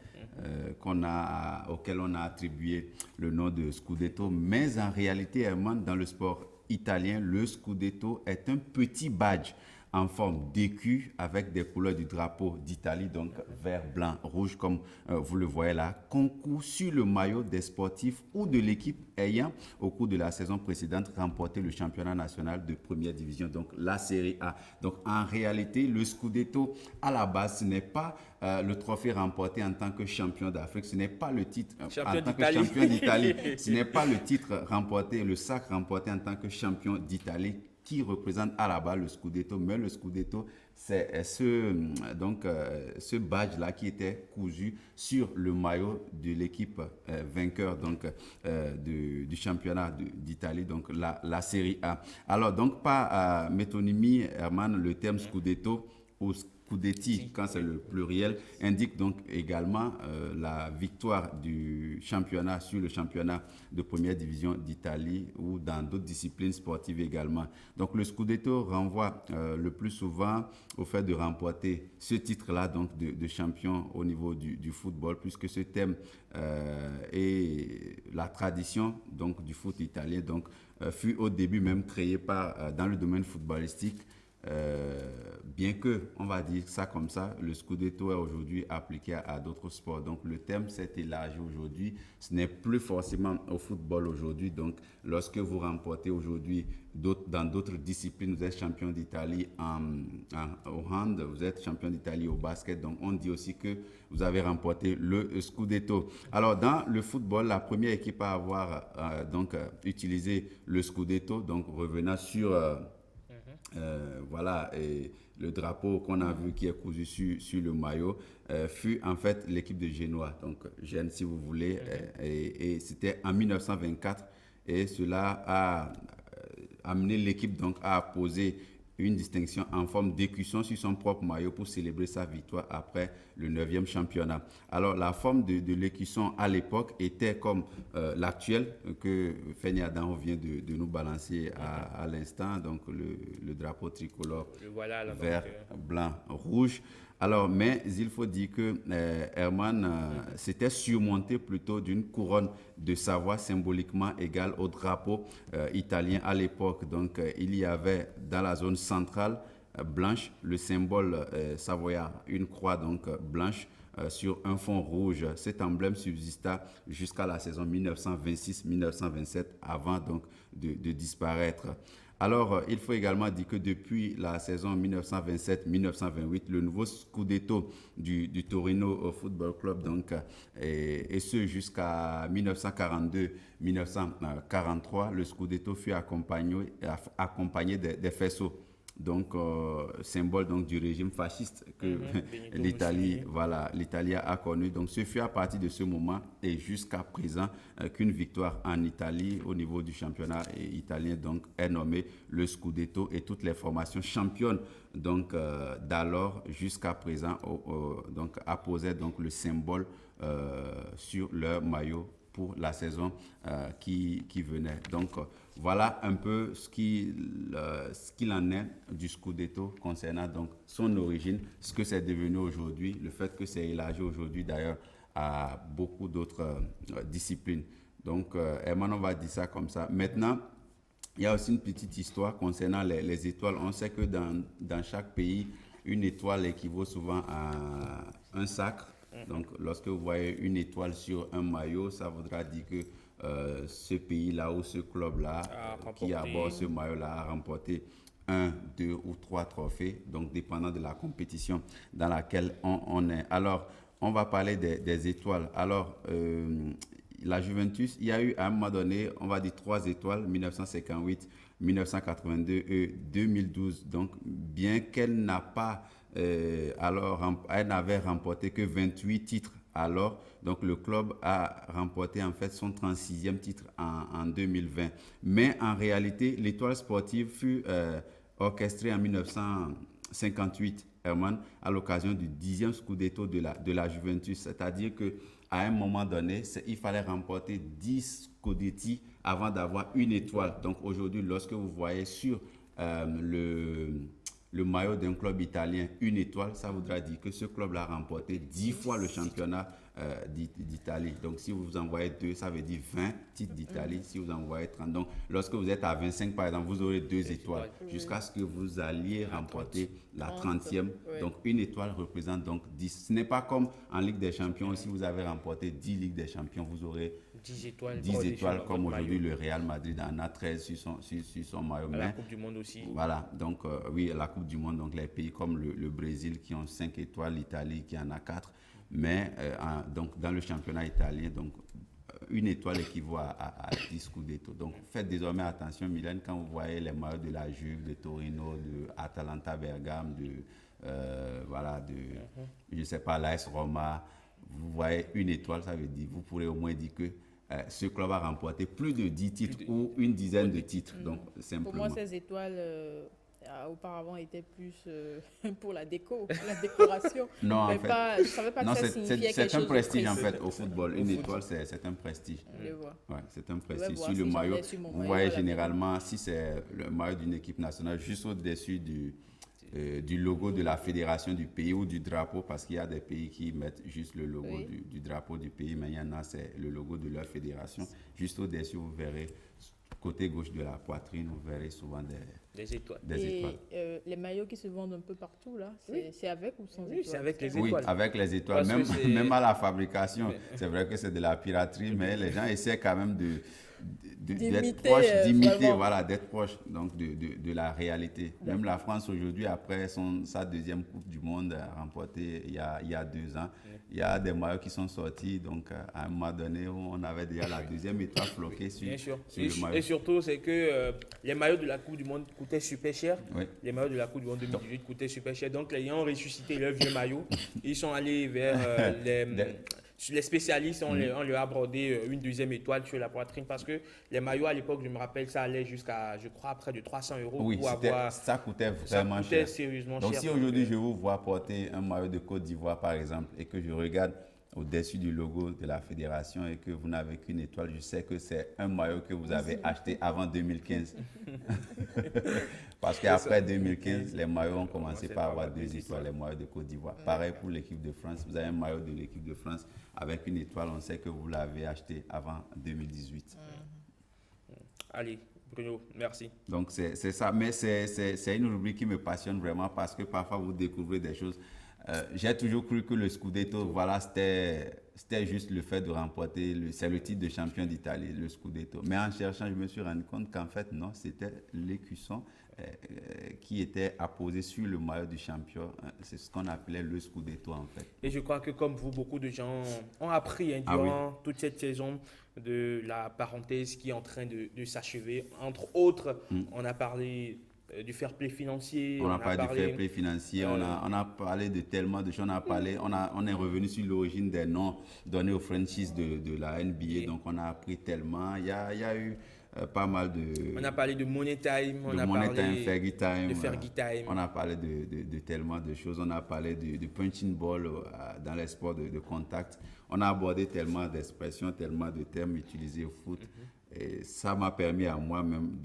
auquel on a attribué le nom de Scudetto. Mais en réalité, Herman, dans le sport italien, le Scudetto est un petit badge en forme d'écu avec des couleurs du drapeau d'Italie, donc vert, blanc, rouge, comme vous le voyez là, concours sur le maillot des sportifs ou de l'équipe ayant, au cours de la saison précédente, remporté le championnat national de première division, donc la Série A. Donc en réalité, le Scudetto, à la base, ce n'est pas le trophée remporté en tant que champion d'Afrique, ce n'est pas le titre Champion en tant que d'Italie. champion d'Italie, ce n'est pas le titre remporté, le sac remporté en tant que champion d'Italie qui représente à la base le Scudetto, mais le Scudetto, c'est ce badge-là qui était cousu sur le maillot de l'équipe vainqueur donc, du championnat d'Italie, donc la Série A. Alors, donc, par métonymie, Herman, le terme Scudetto ou scudetti, quand c'est le pluriel, indique donc également la victoire du championnat sur le championnat de première division d'Italie ou dans d'autres disciplines sportives également. Donc le scudetto renvoie le plus souvent au fait de remporter ce titre-là donc de champion au niveau du football, puisque ce thème est la tradition donc du foot italien, donc fut au début même créé dans le domaine footballistique. Bien que, on va dire ça comme ça, le scudetto est aujourd'hui appliqué à d'autres sports. Donc le thème s'est élargi aujourd'hui. Ce n'est plus forcément au football aujourd'hui. Donc lorsque vous remportez aujourd'hui dans d'autres disciplines, vous êtes champion d'Italie au hand, vous êtes champion d'Italie au basket. Donc on dit aussi que vous avez remporté le scudetto. Alors dans le football, la première équipe à avoir utilisé le scudetto, donc revenant sur voilà, et le drapeau qu'on a vu qui est cousu sur le maillot, fut en fait l'équipe de Genoa, donc Gênes si vous voulez, et c'était en 1924, et cela a amené l'équipe donc à poser une distinction en forme d'écusson sur son propre maillot pour célébrer sa victoire après le 9e championnat. Alors la forme de l'écusson à l'époque était comme l'actuelle que Feni Adam vient de nous balancer à l'instant, donc le drapeau tricolore vert, blanc, rouge. Alors, mais il faut dire que Herman s'était surmonté plutôt d'une couronne de Savoie symboliquement égale au drapeau italien à l'époque. Donc, il y avait dans la zone centrale blanche le symbole savoyard, une croix donc blanche sur un fond rouge. Cet emblème subsista jusqu'à la saison 1926-1927 avant donc de disparaître. Alors, il faut également dire que depuis la saison 1927-1928, le nouveau scudetto du Torino Football Club, donc, et ce jusqu'à 1942-1943, le scudetto fut accompagné des faisceaux. Donc, symbole donc, du régime fasciste que l'Italie a connu. Donc, ce fut à partir de ce moment et jusqu'à présent qu'une victoire en Italie au niveau du championnat italien donc, est nommée le Scudetto, et toutes les formations championnes donc, d'alors jusqu'à présent donc, apposaient donc, le symbole sur leur maillot pour la saison qui venait. Donc, voilà un peu ce qu'il en est du Scudetto concernant donc son origine, ce que c'est devenu aujourd'hui, le fait que c'est élargi aujourd'hui d'ailleurs à beaucoup d'autres disciplines. Donc, Herman, on va dire ça comme ça. Maintenant, il y a aussi une petite histoire concernant les étoiles. On sait que dans chaque pays, une étoile équivaut souvent à un sacre. Donc, lorsque vous voyez une étoile sur un maillot, ça voudra dire que ce pays-là ou ce club-là qui aborde ce maillot-là a remporté 1, 2 ou 3 trophées, donc dépendant de la compétition dans laquelle on est. Alors, on va parler des étoiles. Alors, la Juventus, il y a eu à un moment donné, on va dire 3 étoiles, 1958, 1982 et 2012. Donc, bien qu'elle n'a pas... elle n'avait remporté que 28 titres alors, donc le club a remporté en fait son 36e titre en 2020. Mais en réalité, l'étoile sportive fut orchestrée en 1958, Herman, à l'occasion du 10e Scudetto de la Juventus. C'est-à-dire qu'à un moment donné, il fallait remporter 10 Scudetti avant d'avoir une étoile. Donc aujourd'hui, lorsque vous voyez sur le maillot d'un club italien, une étoile, ça voudra dire que ce club l'a remporté 10 fois le championnat d'Italie. Donc, si vous envoyez 2, ça veut dire 20 titres d'Italie. Si vous envoyez 30, donc lorsque vous êtes à 25, par exemple, vous aurez 2 étoiles jusqu'à ce que vous alliez remporter la 30e. Donc, une étoile représente donc 10. Ce n'est pas comme en Ligue des Champions. Si vous avez remporté 10 Ligues des Champions, vous aurez 10 étoiles comme aujourd'hui le Real Madrid en a 13 sur son maillot. La Coupe du Monde aussi. Voilà, donc oui, la Coupe du Monde, donc les pays comme le Brésil qui ont 5 étoiles, l'Italie qui en a 4. Mais donc dans le championnat italien, donc une étoile équivaut à 10 Scudetto. Donc faites désormais attention, Mylène, quand vous voyez les maillots de la Juve, de Torino, de Atalanta Bergame, je ne sais pas, l'AS Roma, vous voyez une étoile, ça veut dire, vous pourrez au moins dire que ce club a remporté plus de 10 titres ou une dizaine de titres. Donc, simplement. Pour moi, ces étoiles, Auparavant, était plus pour la déco, la décoration. Non, mais en fait, pas, je ne savais pas que ça signifiait quelque chose. C'est un de prestige en précis. fait au football. Une étoile, c'est un prestige. Je vois. Ouais, c'est un Je vais prestige. voir Sur le si j'en ai maillot, sur mon vous maillot voyez à la généralement, si c'est le maillot d'une équipe nationale, juste au-dessus du logo de la fédération du pays ou du drapeau, parce qu'il y a des pays qui mettent juste le logo Oui. du drapeau du pays, mais il y en a, c'est le logo de leur fédération. Juste au-dessus, vous verrez, côté gauche de la poitrine, vous verrez souvent Des étoiles. Et étoiles. les maillots qui se vendent un peu partout, là, c'est avec ou sans Oui, étoiles? c'est avec les Oui, étoiles. avec les étoiles. Parce que c'est- Même à la fabrication, c'est vrai que c'est de la piraterie, mais les gens essaient quand même d'être D'imiter, proches, d'imiter, vraiment. voilà, d'être proche donc de la réalité. Même la France aujourd'hui, après sa deuxième Coupe du Monde remportée il y a 2 ans, il y a des maillots qui sont sortis. Donc, à un moment donné, on avait déjà la deuxième étoile floquée sur, Bien sûr. sur Et, le maillot. et surtout, c'est que les maillots de la Coupe du Monde coûtaient super cher. Oui. Les maillots de la Coupe du Monde 2018 coûtaient super cher. Donc, les gens ont ressuscité leurs vieux maillots. Ils sont allés vers les spécialistes. On leur a brodé une deuxième étoile sur la poitrine parce que les maillots, à l'époque, je me rappelle, ça allait jusqu'à, je crois, près de 300 € Oui, pour avoir. ça coûtait Ça vraiment coûtait cher. sérieusement Donc, cher. si aujourd'hui je vous vois porter un maillot de Côte d'Ivoire, par exemple, et que je regarde au-dessus du logo de la fédération et que vous n'avez qu'une étoile, je sais que c'est un maillot que vous avez acheté avant 2015. Parce qu'après 2015, les maillots ont commencé par avoir 2 étoiles, les maillots de Côte d'Ivoire. Pareil pour l'équipe de France. Vous avez un maillot de l'équipe de France avec une étoile, on sait que vous l'avez acheté avant 2018. Allez, Bruno, merci. Donc, c'est ça. Mais c'est une rubrique qui me passionne vraiment parce que parfois, vous découvrez des choses. J'ai toujours cru que le Scudetto, voilà, c'était juste le fait de remporter, c'est le titre de champion d'Italie, le Scudetto. Mais en cherchant, je me suis rendu compte qu'en fait, non, c'était l'écusson qui était apposé sur le maillot du champion. C'est ce qu'on appelait le Scudetto, en fait. Et je crois que comme vous, beaucoup de gens ont appris durant toute cette saison de la parenthèse qui est en train de s'achever. Entre autres, on a parlé du fair play financier. On a parlé du fair play financier, on a parlé de tellement de choses, on est revenu sur l'origine des noms donnés aux franchises de la NBA, donc on a appris tellement, il y a eu pas mal de... On a parlé de Money Time, on a Money parlé Time, Fergie Time, de Fergie Time. on a parlé de tellement de choses, on a parlé de punching ball dans les sports de contact, on a abordé tellement d'expressions, tellement de termes utilisés au foot, et ça m'a permis à moi-même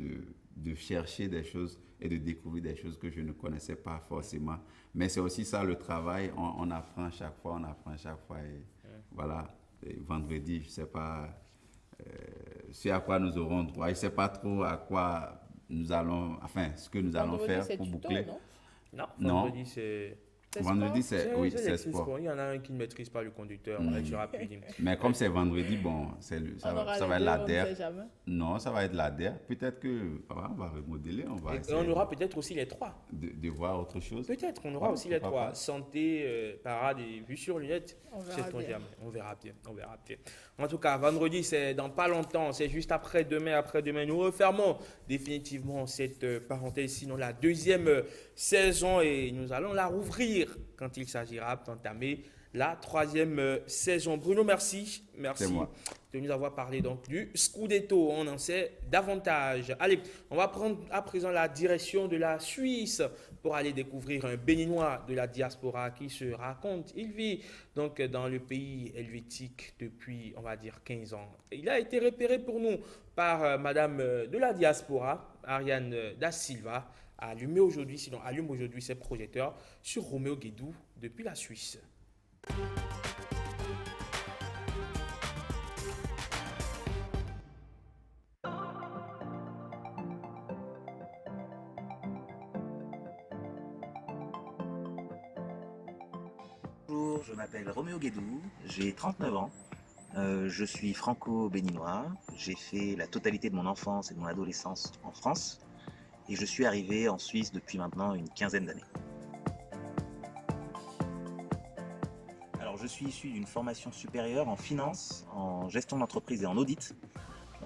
de chercher des choses et de découvrir des choses que je ne connaissais pas forcément. Mais c'est aussi ça le travail, on apprend chaque fois, et voilà, et vendredi, je ne sais pas à quoi nous aurons droit, je ne sais pas trop à quoi nous allons, enfin, ce que nous allons faire pour boucler. Non, vendredi c'est... Vendredi, c'est sport. Il y en a un qui ne maîtrise pas le conducteur. Je rapide. Mais comme c'est vendredi, bon, ça va être l'ADER. Non, ça va être l'ADER. Peut-être on va remodeler, on va essayer. Et on aura peut-être aussi les 3. De voir autre chose. Peut-être qu'on aura aussi les 3. Santé, parade et vue sur lunettes. Sait-on jamais. On verra bien. En tout cas, vendredi, c'est dans pas longtemps. C'est juste après-demain. Nous refermons définitivement cette parenthèse, sinon la deuxième saison, et nous allons la rouvrir quand il s'agira d'entamer la 3e saison. Bruno, merci de nous avoir parlé donc du Scudetto. On en sait davantage. Allez, on va prendre à présent la direction de la Suisse pour aller découvrir un Béninois de la diaspora qui se raconte. Il vit donc dans le pays helvétique depuis, on va dire, 15 ans. Il a été repéré pour nous par Madame de la diaspora, Ariane Da Silva, allume aujourd'hui ses projecteurs sur Roméo Guédou depuis la Suisse. Bonjour, je m'appelle Roméo Guédou, j'ai 39 ans. Je suis franco-béninois. J'ai fait la totalité de mon enfance et de mon adolescence en France. Et je suis arrivé en Suisse depuis maintenant une quinzaine d'années. Alors, je suis issu d'une formation supérieure en finance, en gestion d'entreprise et en audit.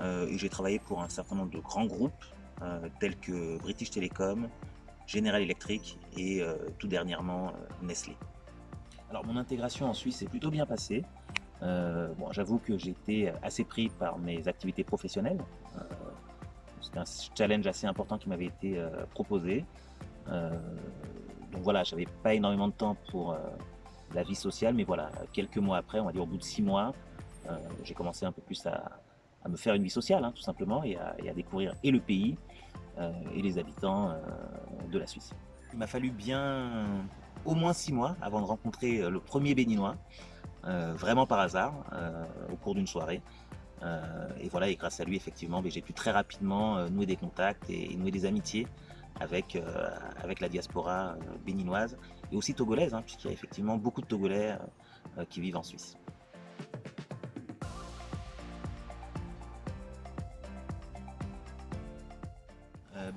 Et j'ai travaillé pour un certain nombre de grands groupes, tels que British Telecom, General Electric et tout dernièrement Nestlé. Alors, mon intégration en Suisse s'est plutôt bien passée. J'avoue que j'ai été assez pris par mes activités professionnelles. C'était un challenge assez important qui m'avait été proposé. Donc voilà, j'avais pas énormément de temps pour la vie sociale, mais voilà, quelques mois après, on va dire au bout de 6 mois, j'ai commencé un peu plus à me faire une vie sociale, hein, tout simplement, et à découvrir et le pays et les habitants de la Suisse. Il m'a fallu bien au moins 6 mois avant de rencontrer le premier Béninois, vraiment par hasard, au cours d'une soirée. Et voilà, et grâce à lui, effectivement, j'ai pu très rapidement nouer des contacts et nouer des amitiés avec la diaspora béninoise et aussi togolaise, hein, puisqu'il y a effectivement beaucoup de Togolais qui vivent en Suisse.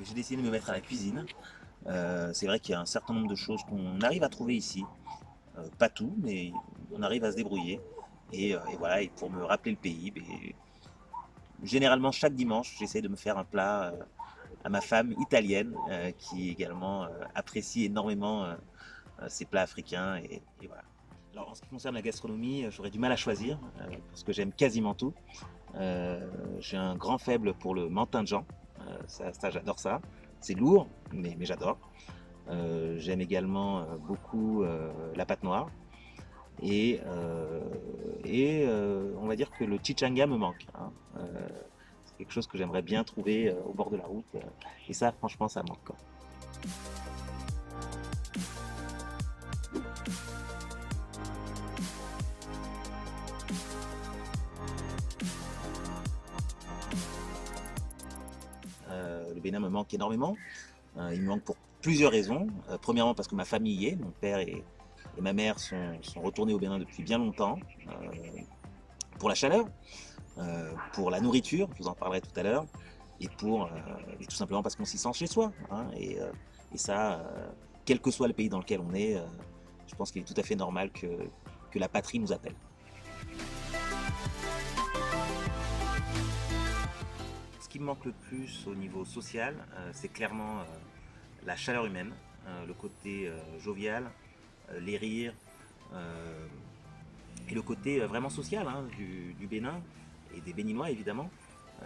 J'ai décidé de me mettre à la cuisine. C'est vrai qu'il y a un certain nombre de choses qu'on arrive à trouver ici. Pas tout, mais on arrive à se débrouiller. Et voilà, et pour me rappeler le pays, généralement chaque dimanche, j'essaie de me faire un plat à ma femme italienne, qui également apprécie énormément ces plats africains. Et voilà. Alors en ce qui concerne la gastronomie, j'aurais du mal à choisir, parce que j'aime quasiment tout. J'ai un grand faible pour le mantinjan, ça j'adore ça. C'est lourd, mais j'adore. J'aime également beaucoup la pâte noire. Et on va dire que le chichanga me manque, hein. C'est quelque chose que j'aimerais bien trouver au bord de la route. Et ça, franchement, ça manque, quoi. Le Bénin me manque énormément. Il me manque pour plusieurs raisons. Premièrement, parce que ma famille y est. Mon père et ma mère sont retournés au Bénin depuis bien longtemps, pour la chaleur, pour la nourriture, je vous en parlerai tout à l'heure, et tout simplement parce qu'on s'y sent chez soi, hein, et ça, quel que soit le pays dans lequel on est, je pense qu'il est tout à fait normal que la patrie nous appelle. Ce qui me manque le plus au niveau social, c'est clairement la chaleur humaine, le côté jovial, les rires, et le côté vraiment social, hein, du Bénin et des Béninois évidemment.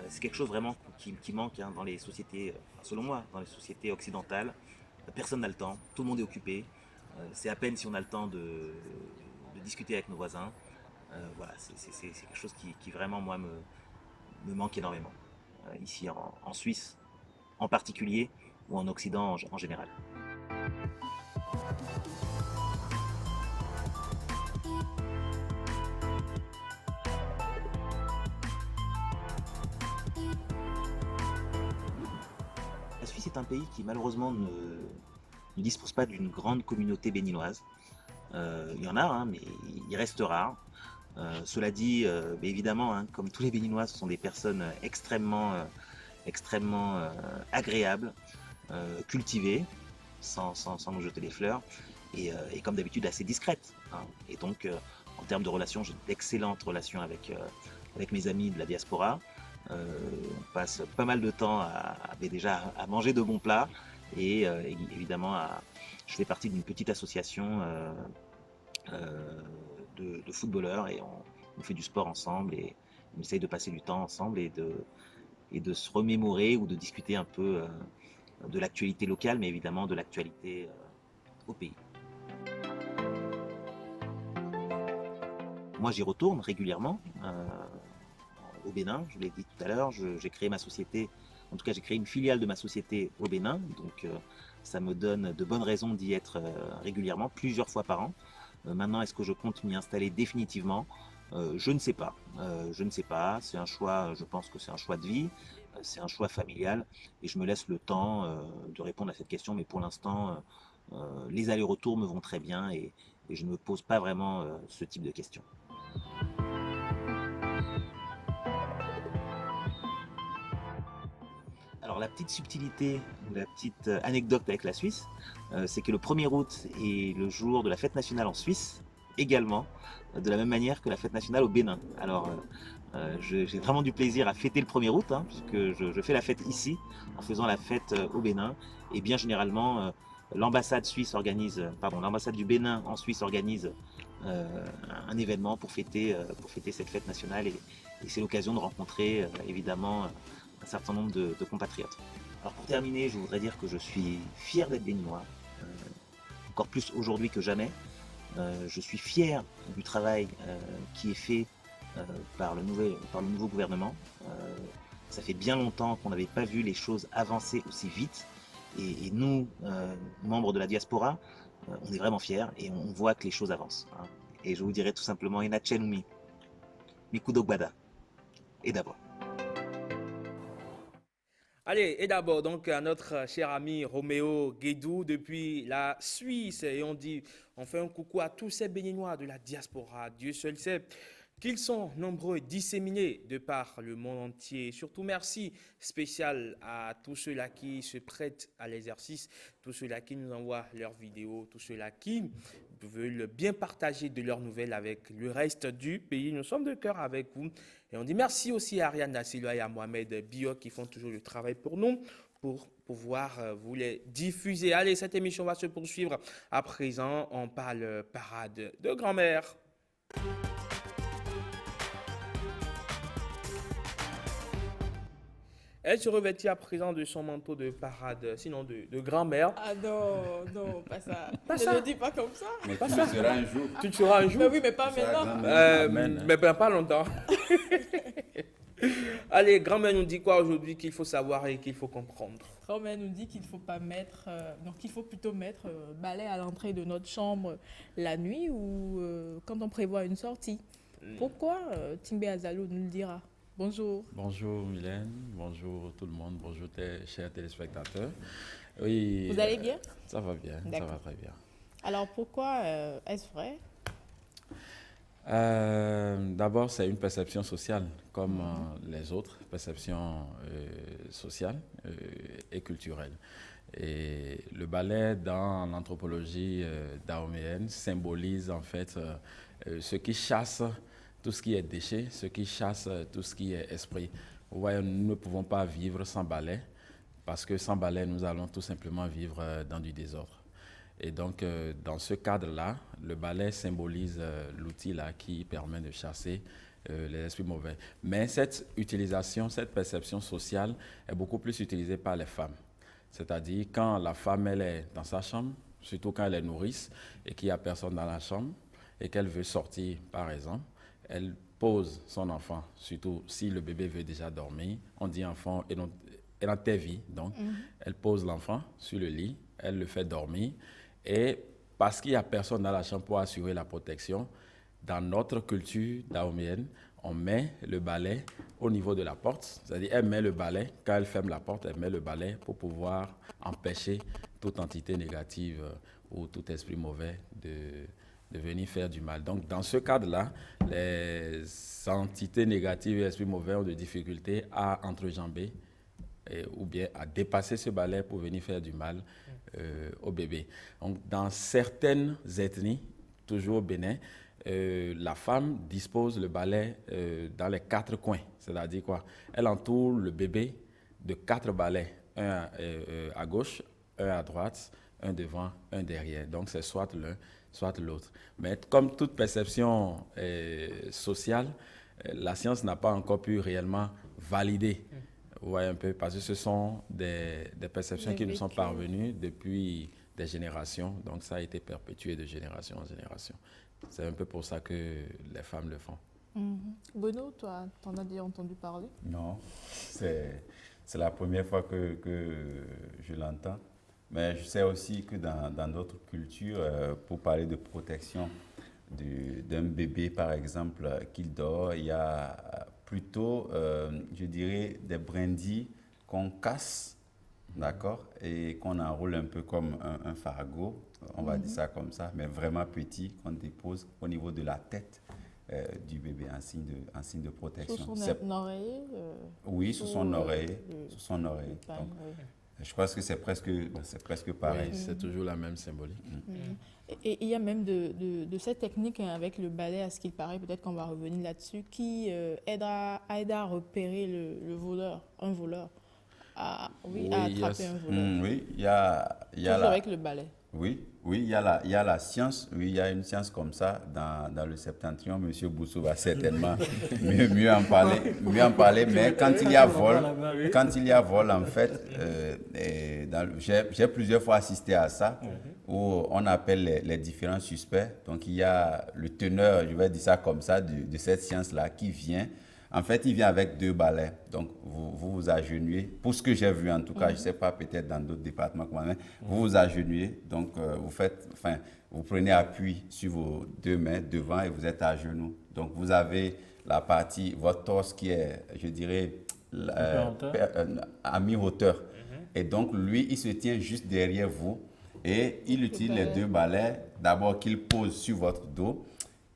C'est quelque chose vraiment qui manque, hein, dans les sociétés, selon moi, dans les sociétés occidentales. Personne n'a le temps, tout le monde est occupé. C'est à peine si on a le temps de discuter avec nos voisins. Voilà, c'est quelque chose qui vraiment moi me manque énormément. Ici en Suisse en particulier, ou en Occident en général. La Suisse est un pays qui malheureusement ne dispose pas d'une grande communauté béninoise. Il y en a, hein, mais il reste rare. Cela dit, évidemment, hein, comme tous les Béninois, ce sont des personnes extrêmement agréables, cultivées, sans nous jeter des fleurs, et comme d'habitude assez discrètes, hein. Et donc, en termes de relations, j'ai d'excellentes relations avec mes amis de la diaspora. On passe pas mal de temps déjà à manger de bons plats, et évidemment, je fais partie d'une petite association de footballeurs, et on fait du sport ensemble, et on essaye de passer du temps ensemble et de se remémorer ou de discuter un peu de l'actualité locale, mais évidemment de l'actualité au pays. Moi, j'y retourne régulièrement au Bénin. Je l'ai dit tout à l'heure, j'ai créé ma société, en tout cas j'ai créé une filiale de ma société au Bénin, donc ça me donne de bonnes raisons d'y être régulièrement, plusieurs fois par an. Maintenant, est-ce que je compte m'y installer définitivement ? Je ne sais pas. C'est un choix, je pense que c'est un choix de vie, c'est un choix familial, et je me laisse le temps de répondre à cette question, mais pour l'instant, les allers-retours me vont très bien, et je ne me pose pas vraiment ce type de questions. Alors la petite subtilité, la petite anecdote avec la Suisse, c'est que le 1er août est le jour de la fête nationale en Suisse, également, de la même manière que la fête nationale au Bénin. Alors j'ai vraiment du plaisir à fêter le 1er août, hein, puisque je fais la fête ici, en faisant la fête au Bénin, et bien généralement l'ambassade du Bénin en Suisse organise un événement pour fêter cette fête nationale, et c'est l'occasion de rencontrer évidemment un certain nombre de compatriotes. Alors pour terminer, je voudrais dire que je suis fier d'être béninois, encore plus aujourd'hui que jamais. Je suis fier du travail qui est fait par le nouveau gouvernement. Ça fait bien longtemps qu'on n'avait pas vu les choses avancer aussi vite. Et nous, membres de la diaspora, on est vraiment fiers et on voit que les choses avancent. Hein. Et je vous dirais tout simplement, Enachenumi, Mikudogbada, et d'abord. Allez, et d'abord, donc, à notre cher ami Roméo Guédou depuis la Suisse. Et on fait un coucou à tous ces Béninois de la diaspora. Dieu seul sait qu'ils sont nombreux et disséminés de par le monde entier. Surtout, merci spécial à tous ceux-là qui se prêtent à l'exercice, tous ceux-là qui nous envoient leurs vidéos, tous ceux-là qui veulent bien partager de leurs nouvelles avec le reste du pays. Nous sommes de cœur avec vous. Et on dit merci aussi à Ariane Nassilwa et à Mohamed Bio qui font toujours le travail pour nous, pour pouvoir vous les diffuser. Allez, cette émission va se poursuivre. À présent, on parle parade de grand-mère. Elle se revêtit à présent de son manteau de parade, sinon de grand-mère. Ah non, non, pas ça. Pas Ne ça. le dis pas comme ça. Mais tu le seras un jour. Tu le seras un jour. Mais oui, mais pas Tu seras maintenant. grand-mère. Amen. Mais ben, pas longtemps. Allez, grand-mère nous dit quoi aujourd'hui qu'il faut savoir et qu'il faut comprendre? Grand-mère nous dit qu'il ne faut pas mettre, donc il faut plutôt mettre balai à l'entrée de notre chambre la nuit ou quand on prévoit une sortie. Pourquoi Timbe Azalou nous le dira. Bonjour. Bonjour Mylène, bonjour tout le monde, bonjour tes chers téléspectateurs. Oui, Vous allez bien? Ça va bien, ça D'accord. va très bien. Alors pourquoi est-ce vrai? D'abord, c'est une perception sociale, comme les autres perceptions sociales et culturelles. Et le ballet, dans l'anthropologie dahoméenne, symbolise en fait ce qui chasse tout ce qui est déchet, ce qui chasse tout ce qui est esprit. Vous voyez, nous ne pouvons pas vivre sans balai, parce que sans balai, nous allons tout simplement vivre dans du désordre. Et donc, dans ce cadre-là, le balai symbolise l'outil là qui permet de chasser les esprits mauvais. Mais cette utilisation, cette perception sociale est beaucoup plus utilisée par les femmes. C'est-à-dire quand la femme elle est dans sa chambre, surtout quand elle est nourrice et qu'il n'y a personne dans la chambre et qu'elle veut sortir, par exemple, elle pose son enfant, surtout si le bébé veut déjà dormir. On dit enfant et dans tes vies, donc elle pose l'enfant sur le lit, elle le fait dormir. Et parce qu'il n'y a personne dans la chambre pour assurer la protection, dans notre culture dahoméenne, on met le balai au niveau de la porte. C'est-à-dire, elle met le balai, quand elle ferme la porte, elle met le balai pour pouvoir empêcher toute entité négative ou tout esprit mauvais de venir faire du mal. Donc, dans ce cadre-là, les entités négatives et esprits mauvais ont des difficultés à entrejamber ou bien à dépasser ce balai pour venir faire du mal au bébé. Donc, dans certaines ethnies, toujours au Bénin, la femme dispose le balai dans les 4 coins. C'est-à-dire quoi? Elle entoure le bébé de 4 balais, un à gauche, un à droite, un devant, un derrière. Donc, c'est soit l'un, soit l'autre. Mais comme toute perception sociale, la science n'a pas encore pu réellement valider. Vous voyez un peu, parce que ce sont des perceptions qui nous sont parvenues depuis des générations. Donc, ça a été perpétué de génération en génération. C'est un peu pour ça que les femmes le font. Benoît, toi, t'en as déjà entendu parler? Non, c'est la première fois que je l'entends. Mais je sais aussi que dans d'autres cultures, pour parler de protection d'un bébé, par exemple, qu'il dort, il y a plutôt, je dirais, des brindilles qu'on casse, d'accord, et qu'on enroule un peu comme un fardeau, on va dire ça comme ça, mais vraiment petit, qu'on dépose au niveau de la tête du bébé en signe de protection. Sous son oreiller Oui, sous son oreille. Sous son oreille. Donc, je pense que c'est presque pareil. Oui, c'est toujours la même symbolique. Et il y a même de cette technique avec le balai, à ce qu'il paraît, peut-être qu'on va revenir là-dessus, qui aide à repérer le voleur, à attraper un voleur. Oui, il y a toujours avec le balai. Oui, il y a la science, oui, il y a une science comme ça dans le septentrion. Monsieur Boussou va certainement mieux en parler, mais quand il y a vol, en fait, j'ai plusieurs fois assisté à ça, où on appelle les différents suspects. Donc, il y a le teneur, je vais dire ça comme ça, de cette science-là qui vient. En fait, il vient avec 2 balais. Donc, vous agenouillez. Pour ce que j'ai vu, en tout cas, je ne sais pas, peut-être dans d'autres départements, vous vous agenouillez. Donc, vous prenez appui sur vos 2 mains devant et vous êtes à genoux. Donc, vous avez la partie, votre torse qui est, je dirais, à mi-hauteur. Et donc, lui, il se tient juste derrière vous et il utilise les 2 balais. D'abord, qu'il pose sur votre dos.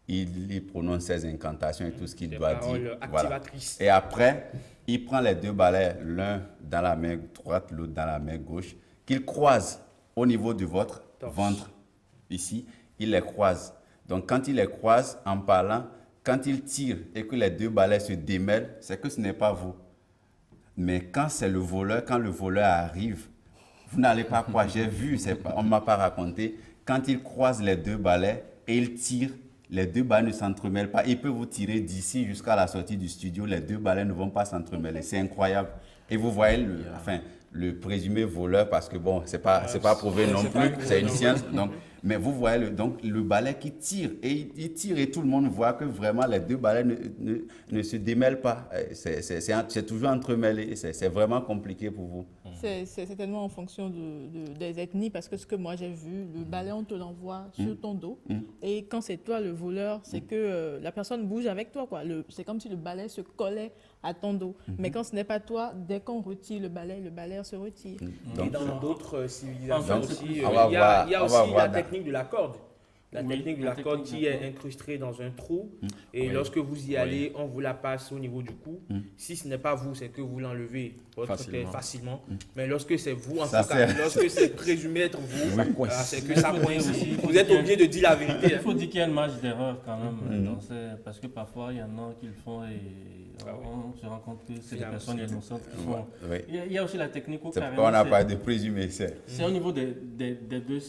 Il prononce ses incantations et tout ce qu'il doit dire. Voilà. Et après, il prend les 2 balais, l'un dans la main droite, l'autre dans la main gauche, qu'il croise au niveau de votre ventre, ici. Il les croise. Donc, quand il les croise, en parlant, quand il tire et que les 2 balais se démêlent, c'est que ce n'est pas vous. Mais quand c'est le voleur, quand le voleur arrive, vous n'allez pas croire. J'ai vu, on ne m'a pas raconté. Quand il croise les 2 balais et il tire, les 2 balais ne s'entremêlent pas. Il peut vous tirer d'ici jusqu'à la sortie du studio. Les 2 balais ne vont pas s'entremêler. C'est incroyable. Et vous voyez le présumé voleur, parce que bon, c'est pas prouvé non plus. C'est une science. Donc, mais vous voyez le balai qui tire. Et il tire et tout le monde voit que vraiment les 2 balais ne se démêlent pas. C'est toujours entremêlé. C'est vraiment compliqué pour vous. C'est certainement en fonction des ethnies, parce que ce que moi j'ai vu, le balai, on te l'envoie sur ton dos. Et quand c'est toi le voleur, c'est que la personne bouge avec toi, quoi. C'est comme si le balai se collait à ton dos. Mais quand ce n'est pas toi, dès qu'on retire le balai se retire. Donc, dans d'autres civilisations aussi, il y a aussi la technique de la corde. La technique de la corde qui est incrustée dans un trou. Et lorsque vous y allez, on vous la passe au niveau du cou. Si ce n'est pas vous, c'est que vous l'enlevez facilement. Mais lorsque c'est vous, en tout cas, lorsque c'est présumé être vous, c'est que ça coince. Vous êtes obligé de dire la vérité. Il faut dire qu'il y a une marge d'erreur quand même. Parce que parfois, il y en a qui le font et on se rend compte que c'est des personnes innocentes qui font. Il y a aussi la technique où carrément... On n'a pas de présumé. C'est au niveau des deux,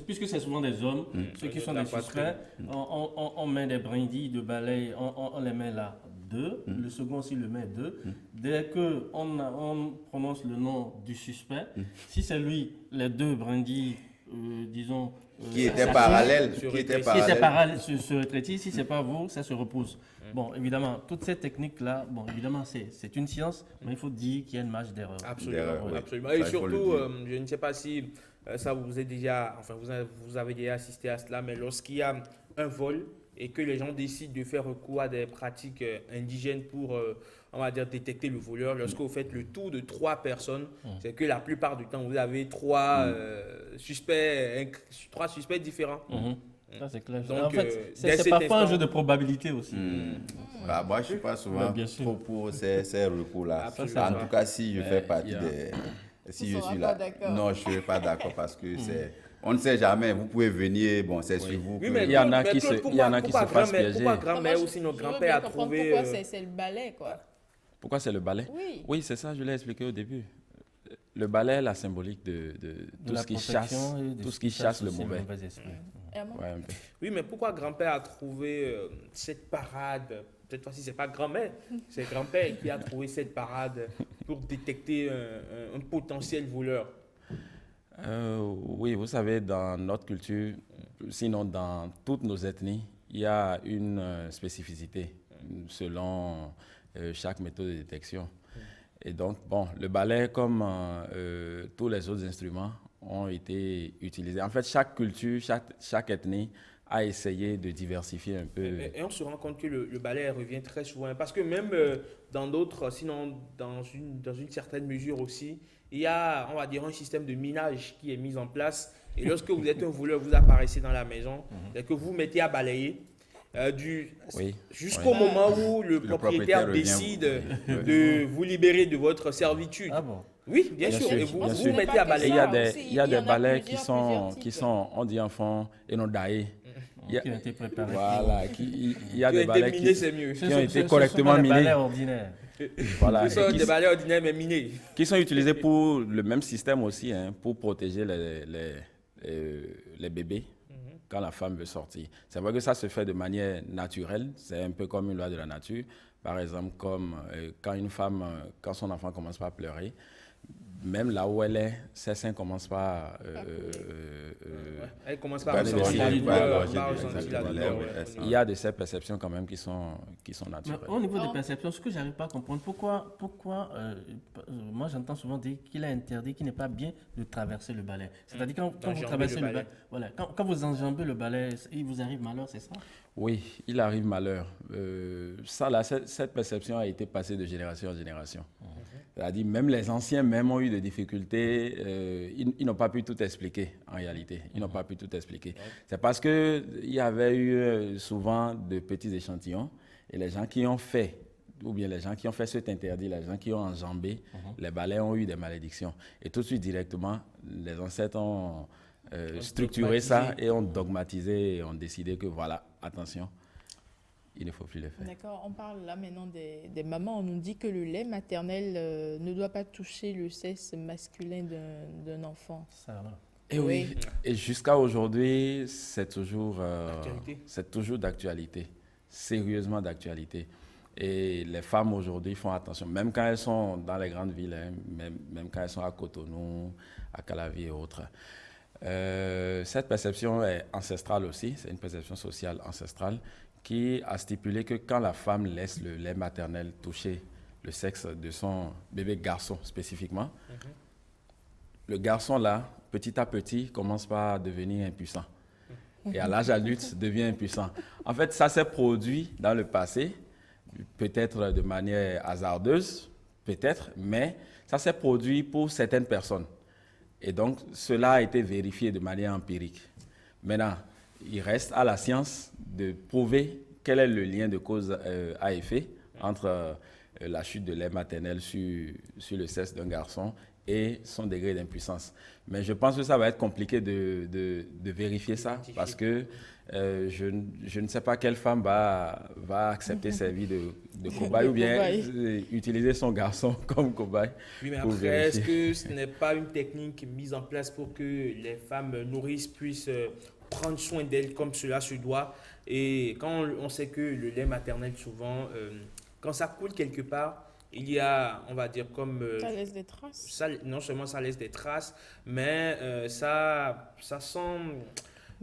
puisque c'est souvent des hommes. Ceux qui sont des suspects, on met des brindilles de balai, on les met là 2, le second aussi le met 2. Dès qu'on prononce le nom du suspect, si c'est lui, les 2 brindilles, disons... qui étaient parallèles, se rétrétissent, si ce n'est pas vous, ça se repousse. Bon, évidemment, toutes ces techniques-là, bon, évidemment, c'est une science, mais il faut dire qu'il y a une marge d'erreur. Absolument. Et surtout, je ne sais pas si... ça vous avez déjà assisté à cela, mais lorsqu'il y a un vol et que les gens décident de faire recours à des pratiques indigènes pour, on va dire, détecter le voleur, lorsque vous faites le tour de 3 personnes, c'est que la plupart du temps, vous avez 3 suspects différents. Ça, c'est clair. Donc, en fait, c'est parfois un jeu de probabilité aussi. Moi, je ne suis pas souvent trop pour ces recours-là. En tout cas, si je fais partie des... Si je suis là, non, je ne suis pas d'accord parce que on ne sait jamais. Vous pouvez venir, bon, c'est sur vous. Oui, mais il y en a qui se fassent piéger. Pourquoi grand-mère ou sinon grand-père a trouvé... Pourquoi c'est le balai, quoi? Pourquoi c'est le balai? Oui, c'est ça, je l'ai expliqué au début. Le balai est la symbolique de tout ce qui chasse le mauvais. Oui, mais pourquoi grand-père a trouvé cette parade? Cette fois-ci, ce n'est pas grand-mère, c'est grand-père qui a trouvé cette parade pour détecter un potentiel voleur. Oui, vous savez, dans notre culture, sinon dans toutes nos ethnies, il y a une spécificité selon chaque méthode de détection. Et donc, bon, le balai, comme tous les autres instruments, ont été utilisés. En fait, chaque culture, chaque ethnie a essayé de diversifier un peu. Et on se rend compte que le balai revient très souvent. Parce que même dans d'autres, sinon dans une certaine mesure aussi, il y a, on va dire, un système de minage qui est mis en place. Et lorsque vous êtes un voleur, vous apparaissez dans la maison, et que vous mettez à balayer, jusqu'au moment où le propriétaire décide de vous libérer de votre servitude. Ah bon? Oui, bien sûr. Et vous mettez à balayer. Il y a des balais qui sont, on dit en fond, énodaillés. Qui ont été préparés. Voilà, il y a des balais qui ont été ce correctement sont des minés. balais ordinaires. Voilà. Ce sont des balais ordinaires mais minés. Qui sont utilisés pour le même système aussi, hein, pour protéger les bébés quand la femme veut sortir. C'est vrai que ça se fait de manière naturelle, c'est un peu comme une loi de la nature. Par exemple, comme quand une femme, quand son enfant commence pas à pleurer, même là où elle est, ses seins commencent pas elle commence par ressentir la douleur. Il y a de ces perceptions quand même qui sont naturelles. Mais au niveau des perceptions, ce que j'arrive pas à comprendre, pourquoi moi j'entends souvent dire qu'il est interdit, qu'il n'est pas bien de traverser le balai. C'est-à-dire quand vous traversez le balai, voilà, quand vous enjambez le balai, il vous arrive malheur, c'est ça? Oui, il arrive malheur. Cette perception a été passée de génération en génération. C'est-à-dire même les anciens même ont eu des difficultés. Ils n'ont pas pu tout expliquer en réalité. Ils n'ont pas pu tout expliquer. C'est parce qu'il y avait eu souvent de petits échantillons et les gens qui ont fait, ou bien les gens qui ont fait cet interdit, les gens qui ont enjambé, les balais ont eu des malédictions. Et tout de suite, directement, les ancêtres ont structuré ça et ont dogmatisé et ont décidé que voilà, attention, il ne faut plus le faire. D'accord, on parle là maintenant des mamans. On nous dit que le lait maternel ne doit pas toucher le sexe masculin d'un enfant. Ça va. Et oui. Et jusqu'à aujourd'hui, c'est toujours d'actualité, sérieusement d'actualité. Et les femmes aujourd'hui font attention, même quand elles sont dans les grandes villes, hein, même quand elles sont à Cotonou, à Calavi et autres. Cette perception est ancestrale aussi, c'est une perception sociale ancestrale qui a stipulé que quand la femme laisse le lait maternel toucher le sexe de son bébé garçon spécifiquement, le garçon là, petit à petit, commence par devenir impuissant. Et à l'âge adulte, devient impuissant. En fait, ça s'est produit dans le passé, peut-être de manière hasardeuse, peut-être, mais ça s'est produit pour certaines personnes. Et donc, cela a été vérifié de manière empirique. Maintenant, il reste à la science de prouver quel est le lien de cause à effet entre la chute de lait maternel sur le sexe d'un garçon et son degré d'impuissance. Mais je pense que ça va être compliqué de vérifier ça parce que je ne sais pas quelle femme va accepter servir de cobaye ou bien utiliser son garçon comme cobaye. Oui, mais après, est-ce que ce n'est pas une technique mise en place pour que les femmes nourrices puissent prendre soin d'elles comme cela se doit? Et quand on sait que le lait maternel, souvent, quand ça coule quelque part, il y a, on va dire, comme... ça laisse des traces. Non seulement ça laisse des traces, mais ça sent...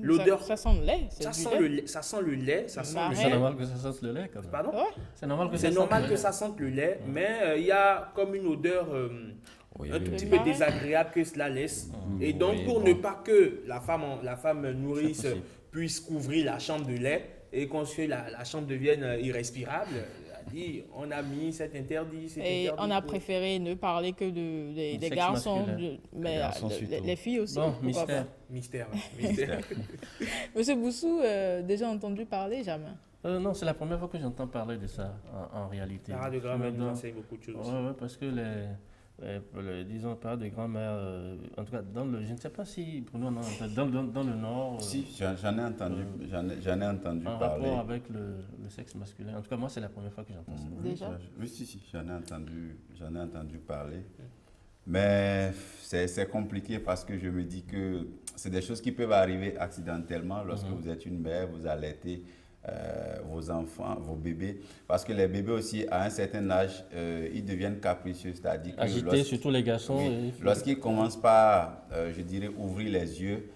L'odeur... Ça sent le lait. Ça sent le lait. Ça sent le lait. C'est normal que ça sente le lait, quand même. Pardon? C'est normal que ça sente le lait, mais il y a comme une odeur un tout petit peu désagréable que cela laisse. Et donc, pour ne pas que la femme nourrice puisse couvrir la chambre de lait et que la chambre devienne irrespirable, on a mis cet interdit. On a préféré ne parler que des garçons, mais les filles aussi. Bon, mystère. Monsieur Boussou, déjà entendu parler, jamais? Non, c'est la première fois que j'entends parler de ça, en réalité. Parade de grand-mère nous enseigne beaucoup de choses. Oui, parce que disons, parade de grand-mère, en tout cas, je ne sais pas si, pour nous, dans le Nord... Si, j'en ai entendu en parler. rapport avec le sexe masculin. En tout cas, moi, c'est la première fois que j'entends ça. Déjà? Oui, si, j'en ai entendu parler. Mais c'est compliqué parce que je me dis que c'est des choses qui peuvent arriver accidentellement lorsque vous êtes une mère, vous allaitez vos enfants, vos bébés. Parce que les bébés aussi, à un certain âge, ils deviennent capricieux, c'est-à-dire que... Agités, surtout les garçons. Oui, lorsqu'ils commencent par, je dirais, ouvrir les yeux,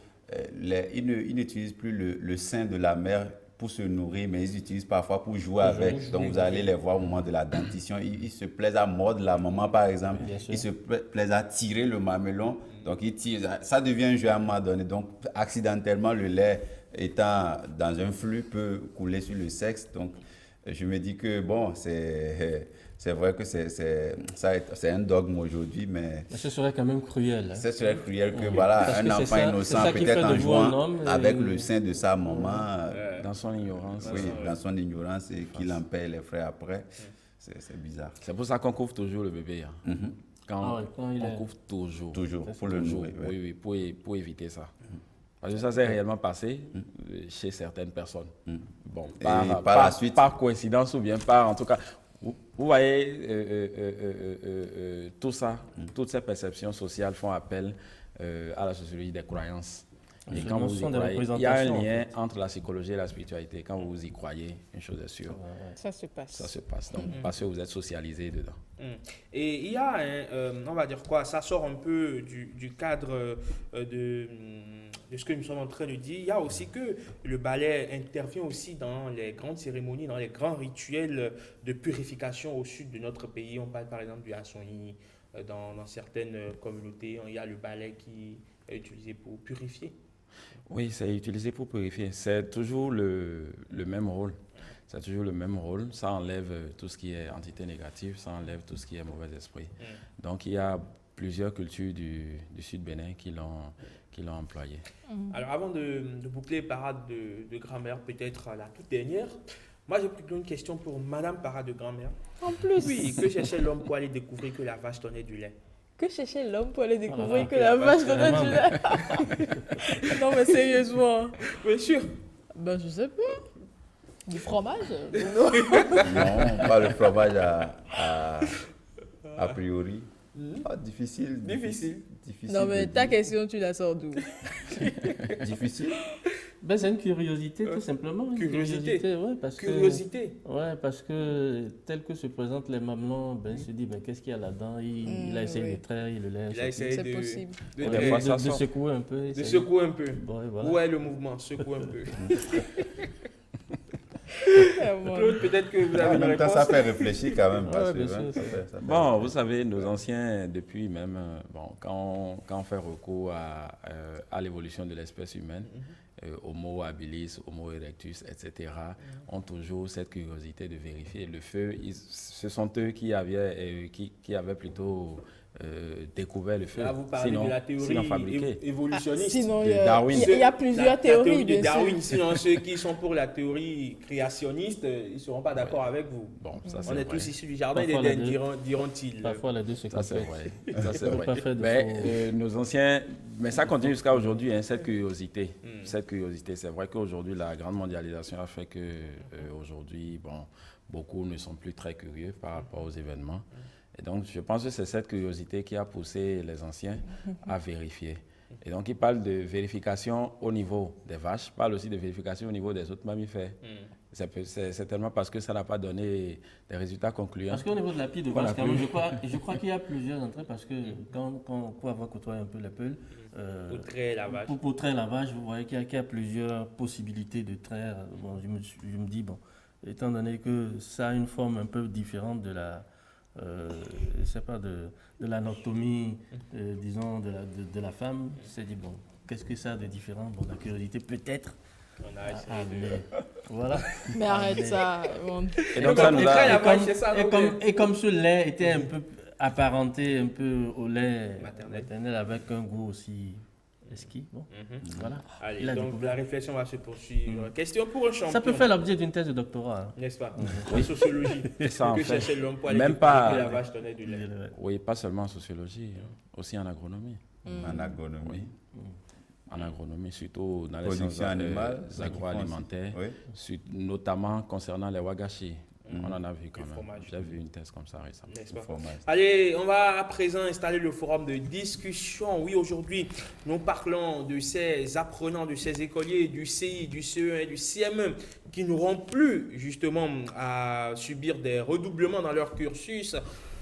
ils n'utilisent plus le sein de la mère pour se nourrir, mais ils utilisent parfois pour jouer avec. Donc, vous allez les voir au moment de la dentition. Ils se plaisent à mordre la maman, par exemple. Ils se plaisent à tirer le mamelon. Donc, ils tirent. Ça devient un jeu à un moment donné. Donc, accidentellement, le lait étant dans un flux peut couler sur le sexe. Donc, je me dis que, bon, c'est vrai que c'est un dogme aujourd'hui, mais... Ce serait quand même cruel. Hein? Ce serait cruel que, voilà, un enfant innocent, peut-être en jouant avec le sein de sa maman... dans son ignorance. Oui, dans son ignorance et qu'il en paye les frais après. C'est bizarre. C'est pour ça qu'on couvre toujours le bébé. Hein. Quand on couvre toujours. Toujours, pour le nourrir. Oui, pour éviter ça. Parce que ça s'est réellement passé chez certaines personnes. Bon, par coïncidence ou bien par, en tout cas, Vous voyez, tout ça, toutes ces perceptions sociales font appel à la sociologie des croyances. Et quand vous y croyez, il y a un lien entre la psychologie et la spiritualité. Quand vous y croyez, une chose est sûre. Ça se passe. Ça se passe. Donc, parce que vous êtes socialisé dedans. Et il y a, on va dire quoi, ça sort un peu du cadre de ce que nous sommes en train de dire. Il y a aussi que le ballet intervient aussi dans les grandes cérémonies, dans les grands rituels de purification au sud de notre pays. On parle par exemple du Hassoni. Dans certaines communautés, il y a le ballet qui est utilisé pour purifier. Oui, c'est utilisé pour purifier. C'est toujours le même rôle. C'est toujours le même rôle. Ça enlève tout ce qui est entité négative, ça enlève tout ce qui est mauvais esprit. Donc, il y a plusieurs cultures du Sud Bénin qui l'ont employé. Alors, avant de boucler parade de grand-mère, peut-être la toute dernière, moi, j'ai plutôt une question pour Madame Parade de grand-mère. En plus. Oui, que cherchait l'homme pour aller découvrir que la vache donnait du lait? Que cherchait l'homme pour aller découvrir que la vache donnait du lait? Non, mais sérieusement. Bien sûr. Ben, je sais pas. Du fromage? Non, pas le fromage a priori. Difficile. Non, mais ta question, tu la sors d'où? Difficile. Ben, c'est une curiosité, tout simplement. Une curiosité, ouais, parce que tel que se présentent les mamelons, ben, il se dit, ben, qu'est-ce qu'il y a là-dedans? Il a essayé de traire, il le laisse. Il a essayé de secouer un peu. De secouer un peu. Bon, voilà. Où est le mouvement? Secouer un peu. Claude, peut-être que vous avez une réponse. Ça fait réfléchir quand même. Bon, vous savez, nos anciens, depuis même, quand on fait recours à l'évolution de l'espèce humaine, Homo habilis, Homo erectus, etc., ont toujours cette curiosité de vérifier. Le feu, ce sont eux qui avaient plutôt découvert le feu. Là, vous parlez de la théorie évolutionniste. Sinon, de Darwin. Il y a plusieurs théories. La théorie de Darwin. Sinon, ceux qui sont pour la théorie créationniste, ils ne seront pas d'accord avec vous. Bon, ça, on est tous issus du jardin d'Éden, diront-ils. Parfois, les deux se Ça, c'est vrai. Ça, c'est vrai. Mais nos anciens... Mais ça continue jusqu'à aujourd'hui, cette curiosité. Cette curiosité, c'est vrai qu'aujourd'hui, la grande mondialisation a fait que aujourd'hui, beaucoup ne sont plus très curieux par rapport aux événements. Et donc, je pense que c'est cette curiosité qui a poussé les anciens à vérifier. Et donc, ils parlent de vérification au niveau des vaches, ils parlent aussi de vérification au niveau des autres mammifères. C'est tellement parce que ça n'a pas donné des résultats concluants. Parce qu'au niveau de la pie de vache, quand même, je crois qu'il y a plusieurs entrées, parce que pour avoir côtoyé un peu les peuls, pour traire la vache, vous voyez qu'il y a plusieurs possibilités de traire. Bon, je me dis, étant donné que ça a une forme un peu différente de la... je sais pas, de l'anatomie, disons, de la femme, c'est dit, qu'est-ce que ça a de différent? La curiosité, peut-être. On a essayé Voilà. Mais arrête ça. Et donc, ça nous a... Et comme ce lait était un peu apparenté un peu au lait maternel avec un goût aussi exquis, voilà. Allez, donc la réflexion va se poursuivre. Question pour un champion. Ça peut faire l'objet d'une thèse de doctorat. N'est-ce pas? En sociologie. Ça, en fait, même pas la vache donnait du lait. Oui, pas seulement en sociologie, aussi en agronomie. En agronomie. En agronomie, surtout dans les sciences agroalimentaires, notamment concernant les wagashi. On en a vu quand même. J'ai vu une thèse comme ça récemment. Allez, on va à présent installer le forum de discussion. Oui, aujourd'hui, nous parlons de ces apprenants, de ces écoliers du CI, du CE1 et du CM1 qui n'auront plus justement à subir des redoublements dans leur cursus.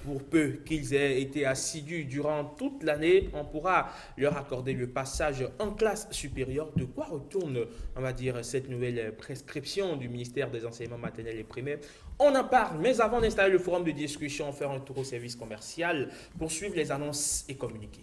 Pour peu qu'ils aient été assidus durant toute l'année, on pourra leur accorder le passage en classe supérieure. De quoi retourne, on va dire, cette nouvelle prescription du ministère des enseignements maternels et primaires? On en parle, mais avant d'installer le forum de discussion, faire un tour au service commercial, poursuivre les annonces et communiquer.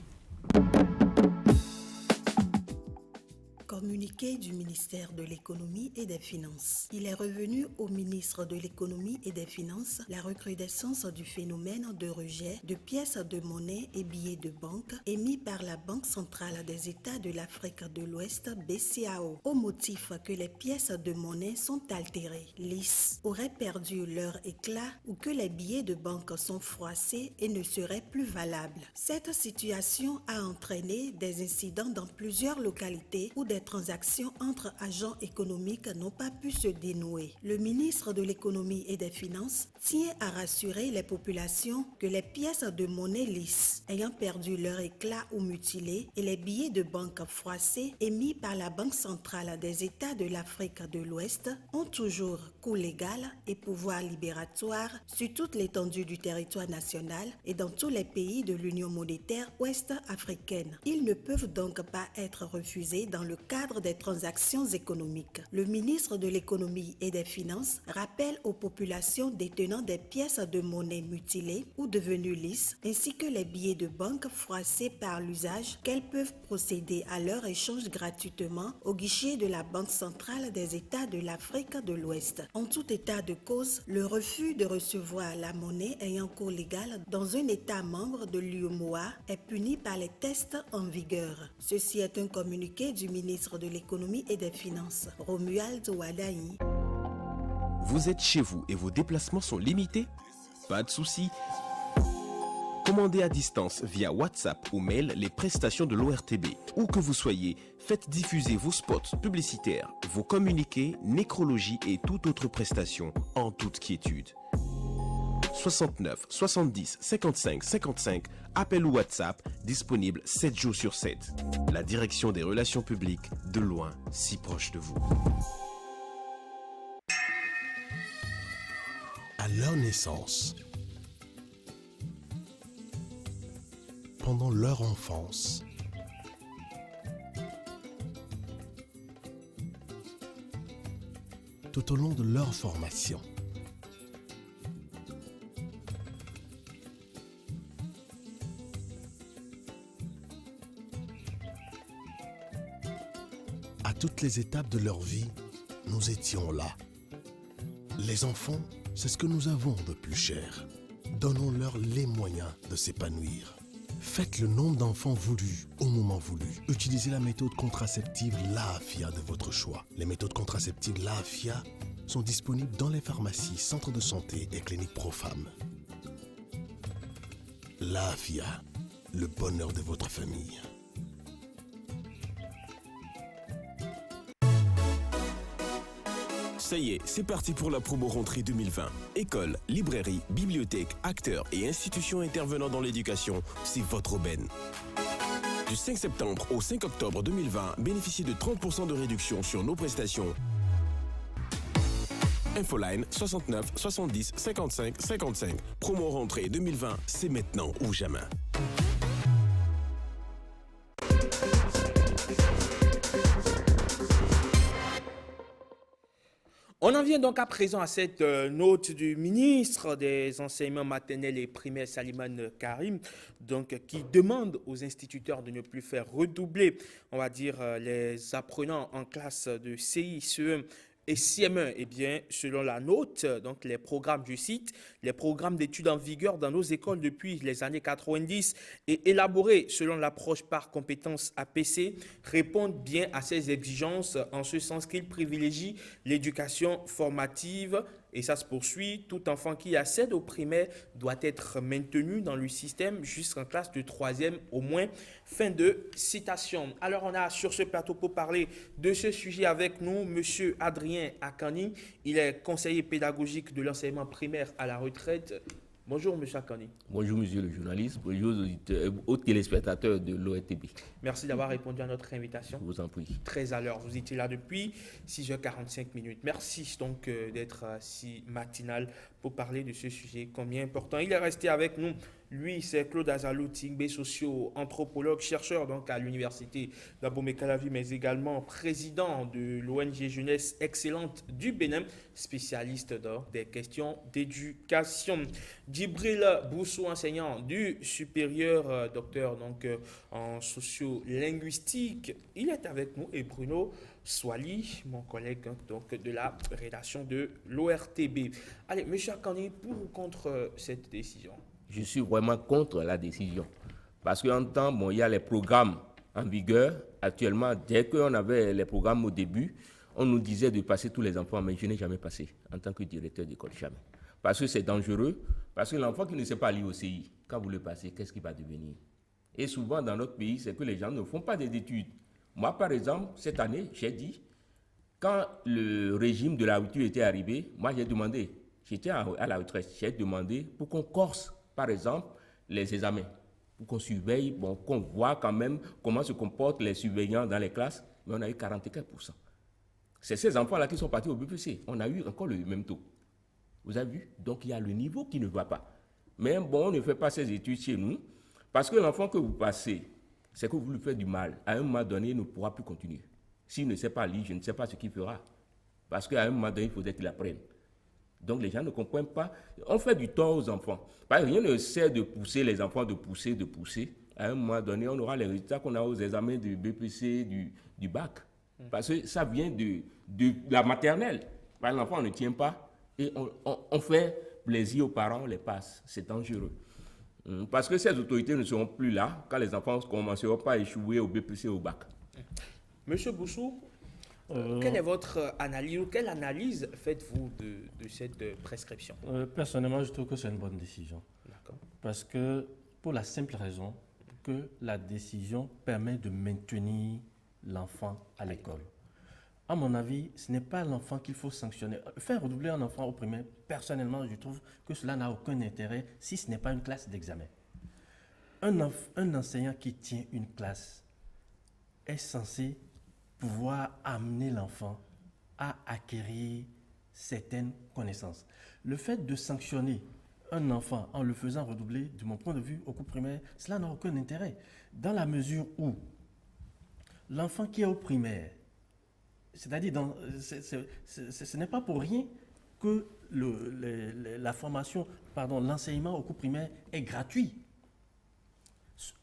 Communiqué du ministère de l'Économie et des Finances. Il est revenu au ministre de l'Économie et des Finances la recrudescence du phénomène de rejet de pièces de monnaie et billets de banque émis par la Banque centrale des États de l'Afrique de l'Ouest, BCAO, au motif que les pièces de monnaie sont altérées, lisses, auraient perdu leur éclat ou que les billets de banque sont froissés et ne seraient plus valables. Cette situation a entraîné des incidents dans plusieurs localités où des transactions entre agents économiques n'ont pas pu se dénouer. Le ministre de l'Économie et des Finances tient à rassurer les populations que les pièces de monnaie lisses ayant perdu leur éclat ou mutilé et les billets de banque froissés émis par la Banque centrale des États de l'Afrique de l'Ouest ont toujours coût légal et pouvoir libératoire sur toute l'étendue du territoire national et dans tous les pays de l'Union monétaire ouest-africaine. Ils ne peuvent donc pas être refusés dans le cadre des transactions économiques. Le ministre de l'Économie et des Finances rappelle aux populations détenant des pièces de monnaie mutilées ou devenues lisses, ainsi que les billets de banque froissés par l'usage, qu'elles peuvent procéder à leur échange gratuitement au guichet de la Banque centrale des États de l'Afrique de l'Ouest. En tout état de cause, le refus de recevoir la monnaie ayant cours légal dans un État membre de l'UEMOA est puni par les tests en vigueur. Ceci est un communiqué du ministre de l'Économie et des Finances, Romuald Wadaï. Vous êtes chez vous et vos déplacements sont limités? Pas de souci. Commandez à distance via WhatsApp ou mail les prestations de l'ORTB. Où que vous soyez, faites diffuser vos spots publicitaires, vos communiqués, nécrologie et toute autre prestation en toute quiétude. 69 70 55 55, appel ou WhatsApp, disponible 7 jours sur 7. La direction des relations publiques, de loin, si proche de vous. À leur naissance, pendant leur enfance, tout au long de leur formation, à toutes les étapes de leur vie, nous étions là. Les enfants, c'est ce que nous avons de plus cher. Donnons-leur les moyens de s'épanouir. Faites le nombre d'enfants voulus au moment voulu. Utilisez la méthode contraceptive LAAFIA de votre choix. Les méthodes contraceptives LAAFIA sont disponibles dans les pharmacies, centres de santé et cliniques pro-femmes. LAAFIA, le bonheur de votre famille. Ça y est, c'est parti pour la promo rentrée 2020. Écoles, librairies, bibliothèques, acteurs et institutions intervenant dans l'éducation, c'est votre aubaine. Du 5 septembre au 5 octobre 2020, bénéficiez de 30% de réduction sur nos prestations. Infoline 69 70 55 55. Promo rentrée 2020, c'est maintenant ou jamais. On en vient donc à présent à cette note du ministre des enseignements maternels et primaires, Salimane Karim, donc, qui demande aux instituteurs de ne plus faire redoubler, on va dire, les apprenants en classe de CI, CE1 et CM1. Eh bien, selon la note, donc les programmes, je cite, les programmes d'études en vigueur dans nos écoles depuis les années 90 et élaborés selon l'approche par compétences APC répondent bien à ces exigences en ce sens qu'ils privilégient l'éducation formative. Et ça se poursuit, tout enfant qui accède au primaire doit être maintenu dans le système jusqu'en classe de 3e au moins. Fin de citation. Alors on a sur ce plateau pour parler de ce sujet avec nous M. Adrien Akani. Il est conseiller pédagogique de l'enseignement primaire à la retraite. Bonjour M. Akani. Bonjour monsieur le journaliste, bonjour aux téléspectateurs de l'ORTB. Merci d'avoir répondu à notre invitation. Je vous en prie. Très à l'heure, vous étiez là depuis 6h45. Merci donc d'être si matinal pour parler de ce sujet combien important. Il est resté avec nous. Lui, c'est Claude Azalou Tingbe, socio-anthropologue, chercheur donc à l'université d'Abomey-Calavi, mais également président de l'ONG Jeunesse Excellente du Bénin, spécialiste des questions d'éducation. Djibril Boussou, enseignant du supérieur, docteur donc en socio-linguistique, il est avec nous, et Bruno Swali, mon collègue donc de la rédaction de l'ORTB. Allez, M. Akani, pour ou contre cette décision? Je suis vraiment contre la décision. Parce qu'en temps, bon, il y a les programmes en vigueur. Actuellement, dès qu'on avait les programmes au début, on nous disait de passer tous les enfants, mais je n'ai jamais passé en tant que directeur d'école, jamais. Parce que c'est dangereux, parce que l'enfant qui ne sait pas lire au CI, quand vous le passez, qu'est-ce qu'il va devenir? Et souvent, dans notre pays, c'est que les gens ne font pas des études. Moi, par exemple, cette année, j'ai dit, quand le régime de la rupture était arrivé, moi j'ai demandé, j'étais à la retraite, j'ai demandé pour qu'on corse, par exemple, les examens, pour qu'on surveille, bon, qu'on voit quand même comment se comportent les surveillants dans les classes, mais on a eu 44%. C'est ces enfants-là qui sont partis au BPC. On a eu encore le même taux. Vous avez vu? Donc il y a le niveau qui ne va pas. Mais bon, on ne fait pas ces études chez nous, parce que l'enfant que vous passez, c'est que vous lui faites du mal. À un moment donné, il ne pourra plus continuer. S'il ne sait pas lire, je ne sais pas ce qu'il fera. Parce qu'à un moment donné, il faudrait qu'il apprenne. Donc les gens ne comprennent pas. On fait du tort aux enfants. Rien ne sert de pousser les enfants, de pousser. À un moment donné, on aura les résultats qu'on a aux examens du BPC, du bac. Parce que ça vient de la maternelle. L'enfant ne tient pas et on fait plaisir aux parents, on les passe. C'est dangereux. Parce que ces autorités ne seront plus là quand les enfants ne commenceront pas à échouer au BPC, au bac. Monsieur Boussou, quelle est votre analyse ou quelle analyse faites-vous de cette prescription? Personnellement, je trouve que c'est une bonne décision. Parce que, pour la simple raison que la décision permet de maintenir l'enfant à l'école. À mon avis, ce n'est pas l'enfant qu'il faut sanctionner. Faire redoubler un enfant au primaire, personnellement, je trouve que cela n'a aucun intérêt si ce n'est pas une classe d'examen. Un enseignant qui tient une classe est censé pouvoir amener l'enfant à acquérir certaines connaissances. Le fait de sanctionner un enfant en le faisant redoubler, de mon point de vue, au cours primaire, cela n'a aucun intérêt. Dans la mesure où l'enfant qui est au primaire, c'est-à-dire, ce n'est pas pour rien que la formation, l'enseignement au cours primaire est gratuit.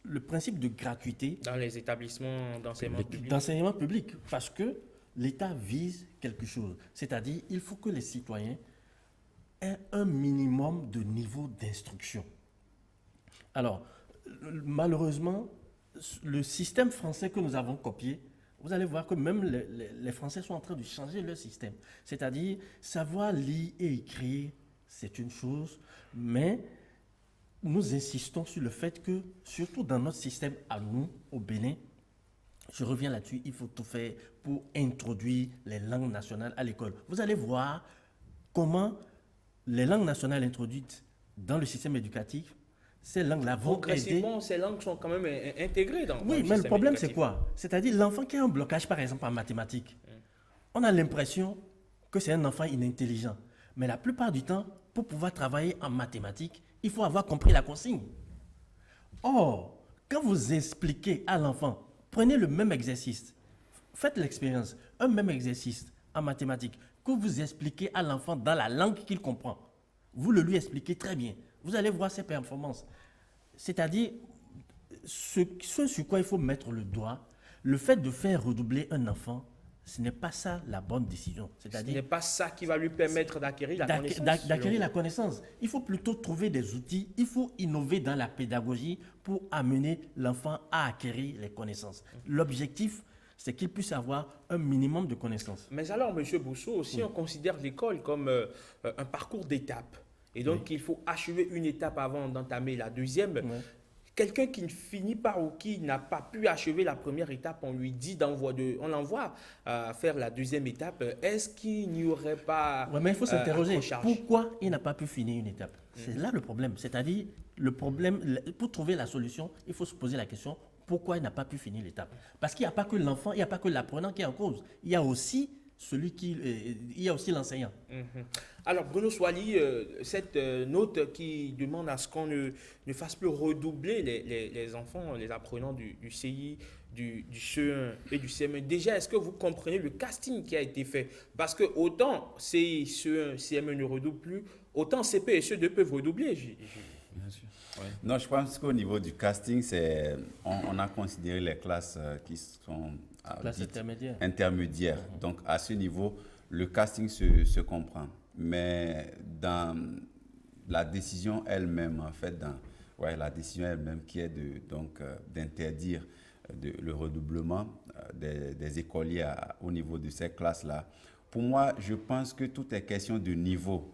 Le principe de gratuité... Dans les établissements d'enseignement public. D'enseignement public, parce que l'État vise quelque chose. C'est-à-dire, il faut que les citoyens aient un minimum de niveau d'instruction. Alors, malheureusement, le système français que nous avons copié, vous allez voir que même les Français sont en train de changer leur système. C'est-à-dire, savoir lire et écrire, c'est une chose, mais nous insistons sur le fait que, surtout dans notre système à nous, au Bénin, je reviens là-dessus, il faut tout faire pour introduire les langues nationales à l'école. Vous allez voir comment les langues nationales introduites dans le système éducatif, ces langues-là vont aider. Progressivement, ces langues sont quand même intégrées dans Oui, mais le problème, c'est quoi? C'est-à-dire, l'enfant qui a un blocage, par exemple, en mathématiques, on a l'impression que c'est un enfant inintelligent. Mais la plupart du temps, pour pouvoir travailler en mathématiques, il faut avoir compris la consigne. Or, quand vous expliquez à l'enfant, prenez le même exercice, faites l'expérience, un même exercice en mathématiques, que vous expliquez à l'enfant dans la langue qu'il comprend, vous le lui expliquez très bien. Vous allez voir ses performances. C'est-à-dire, ce sur quoi il faut mettre le doigt, le fait de faire redoubler un enfant, ce n'est pas ça la bonne décision. Ce n'est pas ça qui va lui permettre d'acquérir la connaissance. D'acquérir la connaissance. Il faut plutôt trouver des outils, il faut innover dans la pédagogie pour amener l'enfant à acquérir les connaissances. L'objectif, c'est qu'il puisse avoir un minimum de connaissances. Mais alors, M. Boussou, si on considère l'école comme un parcours d'étapes, et donc il faut achever une étape avant d'entamer la deuxième, quelqu'un qui ne finit pas ou qui n'a pas pu achever la première étape, on lui dit on l'envoie faire la deuxième étape. Est-ce qu'il n'y aurait pas... Oui, mais il faut s'interroger. Pourquoi il n'a pas pu finir une étape? C'est là le problème. C'est-à-dire, le problème, pour trouver la solution, il faut se poser la question, pourquoi il n'a pas pu finir l'étape? Parce qu'il n'y a pas que l'enfant, il n'y a pas que l'apprenant qui est en cause. Il y a aussi l'enseignant. Alors, Bruno Swali, cette note qui demande à ce qu'on ne fasse plus redoubler les enfants, les apprenants du CI, du CE1 et du CM1. Déjà, est-ce que vous comprenez le casting qui a été fait? Parce que autant CI, CE1, CM1 ne redoublent plus, autant CP et CE2 peuvent redoubler. Bien sûr. Ouais. Non, je pense qu'au niveau du casting, on a considéré les classes qui sont intermédiaires. Donc, à ce niveau, le casting se comprend. Mais dans la décision elle-même, en fait, la décision elle-même qui est d'interdire le redoublement des écoliers au niveau de ces classes-là, pour moi, je pense que tout est question de niveau.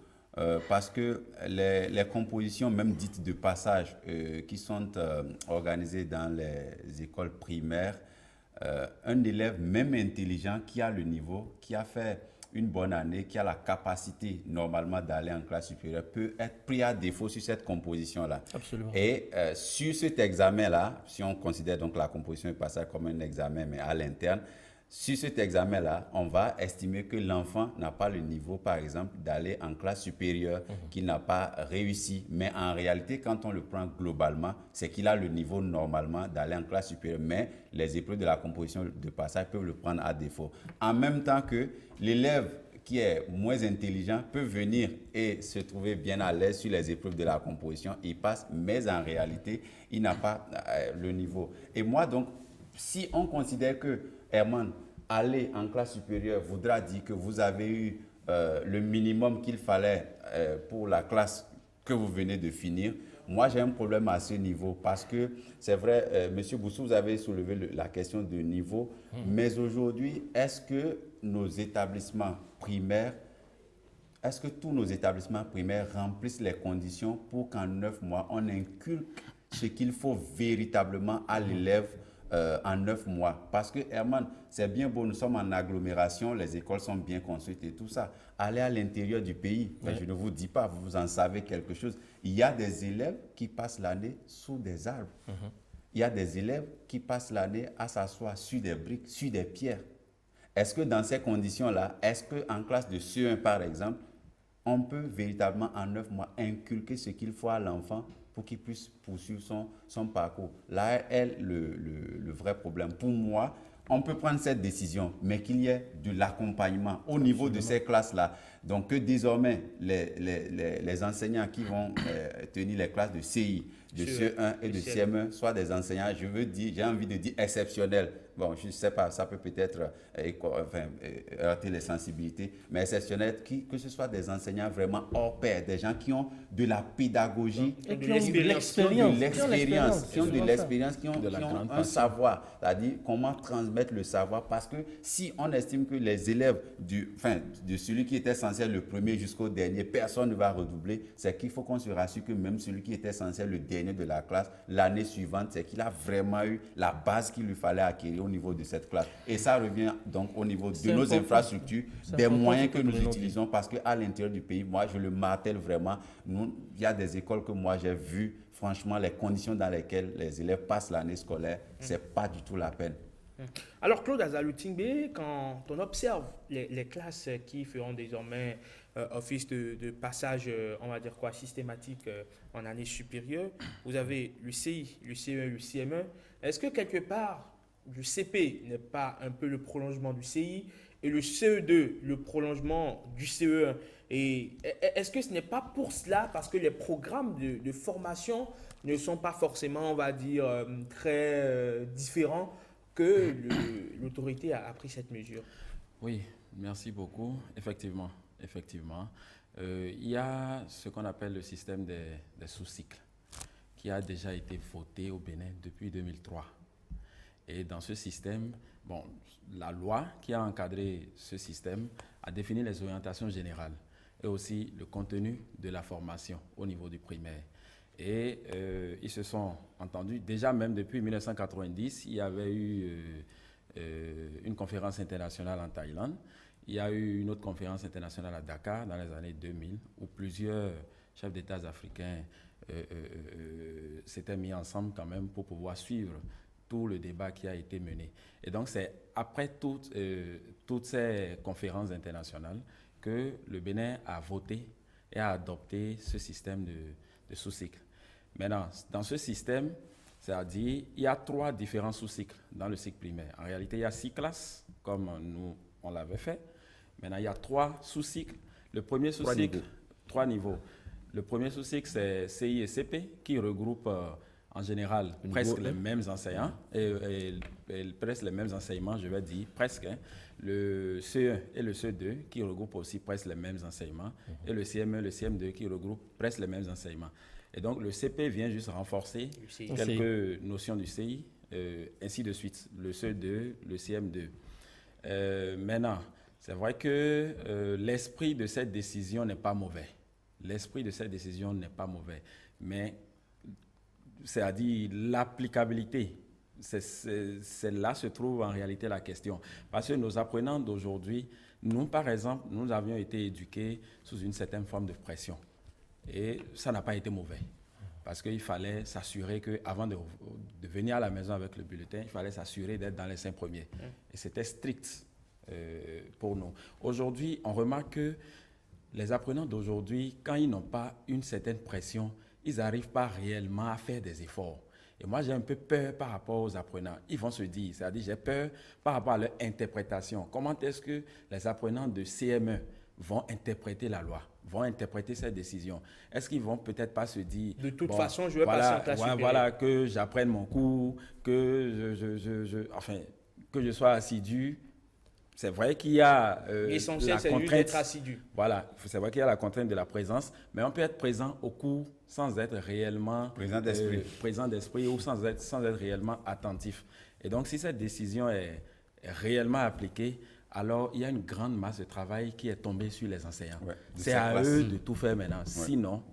Parce que les compositions, même dites de passage, qui sont organisées dans les écoles primaires, un élève même intelligent qui a le niveau, qui a fait une bonne année, qui a la capacité normalement d'aller en classe supérieure, peut être pris à défaut sur cette composition-là. Absolument. Et sur cet examen-là, si on considère donc la composition et passage comme un examen, mais à l'interne, sur cet examen-là, on va estimer que l'enfant n'a pas le niveau, par exemple, d'aller en classe supérieure, qu'il n'a pas réussi. Mais en réalité, quand on le prend globalement, c'est qu'il a le niveau normalement d'aller en classe supérieure. Mais les épreuves de la composition de passage peuvent le prendre à défaut. En même temps que l'élève qui est moins intelligent peut venir et se trouver bien à l'aise sur les épreuves de la composition. Il passe, mais en réalité, il n'a pas le niveau. Et moi, donc, si on considère que Herman, aller en classe supérieure voudra dire que vous avez eu le minimum qu'il fallait pour la classe que vous venez de finir. Moi, j'ai un problème à ce niveau parce que c'est vrai, Monsieur Boussou, vous avez soulevé la question de niveau, mais aujourd'hui, est-ce que nos établissements primaires, est-ce que tous nos établissements primaires remplissent les conditions pour qu'en 9 mois, on inculque ce qu'il faut véritablement à l'élève en 9 mois. Parce que, Herman, c'est bien beau, nous sommes en agglomération, les écoles sont bien construites et tout ça. Allez à l'intérieur du pays, mais je ne vous dis pas, vous en savez quelque chose. Il y a des élèves qui passent l'année sous des arbres. Il y a des élèves qui passent l'année à s'asseoir sur des briques, sur des pierres. Est-ce que dans ces conditions-là, est-ce qu'en classe de CE1, par exemple, on peut véritablement en 9 mois inculquer ce qu'il faut à l'enfant pour qu'il puisse poursuivre son parcours? Là est le vrai problème. Pour moi, on peut prendre cette décision, mais qu'il y ait de l'accompagnement au niveau de ces classes-là. Donc que désormais, les enseignants qui vont tenir les classes de CI, de CE1 et de CM1 soient des enseignants, j'ai envie de dire exceptionnels. Bon, je ne sais pas, ça peut peut-être heurter les sensibilités, mais exceptionnels, que ce soit des enseignants vraiment hors pair, des gens qui ont de la pédagogie, et qui ont de l'expérience, qui ont un savoir, c'est-à-dire comment transmettre le savoir, parce que si on estime que les élèves de celui qui était censé être le premier jusqu'au dernier, personne ne va redoubler, c'est qu'il faut qu'on se rassure que même celui qui était censé être le dernier de la classe, l'année suivante, c'est qu'il a vraiment eu la base qu'il lui fallait acquérir au niveau de cette classe. Et ça revient donc au niveau de nos infrastructures, des moyens que nous utilisons, parce qu'à l'intérieur du pays, moi je le martèle vraiment, il y a des écoles que moi j'ai vues, franchement, les conditions dans lesquelles les élèves passent l'année scolaire, c'est pas du tout la peine. Alors Claude Azaloutingbe, quand on observe les classes qui feront désormais office de passage, on va dire quoi, systématique en année supérieure, vous avez le CI, le CE1, le CM1. Est-ce que quelque part, le CP n'est pas un peu le prolongement du CI et le CE2 le prolongement du CE1? Et est-ce que ce n'est pas pour cela, parce que les programmes de formation ne sont pas forcément, on va dire, très différents, que l'autorité a pris cette mesure? Oui, merci beaucoup. Effectivement. Il y a ce qu'on appelle le système des sous-cycles qui a déjà été voté au Bénin depuis 2003. Et dans ce système, la loi qui a encadré ce système a défini les orientations générales et aussi le contenu de la formation au niveau du primaire. Et ils se sont entendus, déjà même depuis 1990, il y avait eu une conférence internationale en Thaïlande, il y a eu une autre conférence internationale à Dakar dans les années 2000, où plusieurs chefs d'État africains s'étaient mis ensemble quand même pour pouvoir suivre tout le débat qui a été mené. Et donc c'est après toutes ces conférences internationales que le Bénin a voté et a adopté ce système de sous-cycle. Maintenant, dans ce système, c'est-à-dire, il y a 3 différents sous-cycles dans le cycle primaire. En réalité, il y a 6 classes, comme nous, on l'avait fait. Maintenant, il y a 3 sous-cycles. Le premier sous-cycle, 3 niveaux. Le premier sous-cycle, c'est CI et CP, qui regroupent en général presque les mêmes enseignants, et presque les mêmes enseignements, je vais dire, presque. Le CE1 et le CE2 qui regroupent aussi presque les mêmes enseignements, et le CM1 et le CM2 qui regroupent presque les mêmes enseignements. Et donc, le CP vient juste renforcer quelques notions du CI, ainsi de suite, le CE2, le CM2. Maintenant, c'est vrai que l'esprit de cette décision n'est pas mauvais. Mais c'est-à-dire l'applicabilité c'est là se trouve en réalité la question. Parce que nos apprenants d'aujourd'hui, nous, par exemple, nous avions été éduqués sous une certaine forme de pression. Et ça n'a pas été mauvais. Parce qu'il fallait s'assurer qu'avant de venir à la maison avec le bulletin, il fallait s'assurer d'être dans les 5 premiers. Et c'était strict pour nous. Aujourd'hui, on remarque que les apprenants d'aujourd'hui, quand ils n'ont pas une certaine pression, ils n'arrivent pas réellement à faire des efforts. Et moi, j'ai un peu peur par rapport aux apprenants. Ils vont se dire, c'est-à-dire j'ai peur par rapport à leur interprétation. Comment est-ce que les apprenants de CM1 vont interpréter la loi, vont interpréter cette décision? Est-ce qu'ils vont peut-être pas se dire... De toute façon, je vais passer en classe supérieure. Voilà, que j'apprenne mon cours, que que je sois assidu. C'est vrai qu'il y a l'essentiel, c'est juste d'être assidu. Voilà, c'est vrai qu'il y a la contrainte de la présence, mais on peut être présent au cours sans être réellement présent d'esprit ou sans être réellement attentif. Et donc, si cette décision est réellement appliquée, alors il y a une grande masse de travail qui est tombée sur les enseignants. Ouais, c'est à eux de tout faire maintenant. Ouais. Sinon,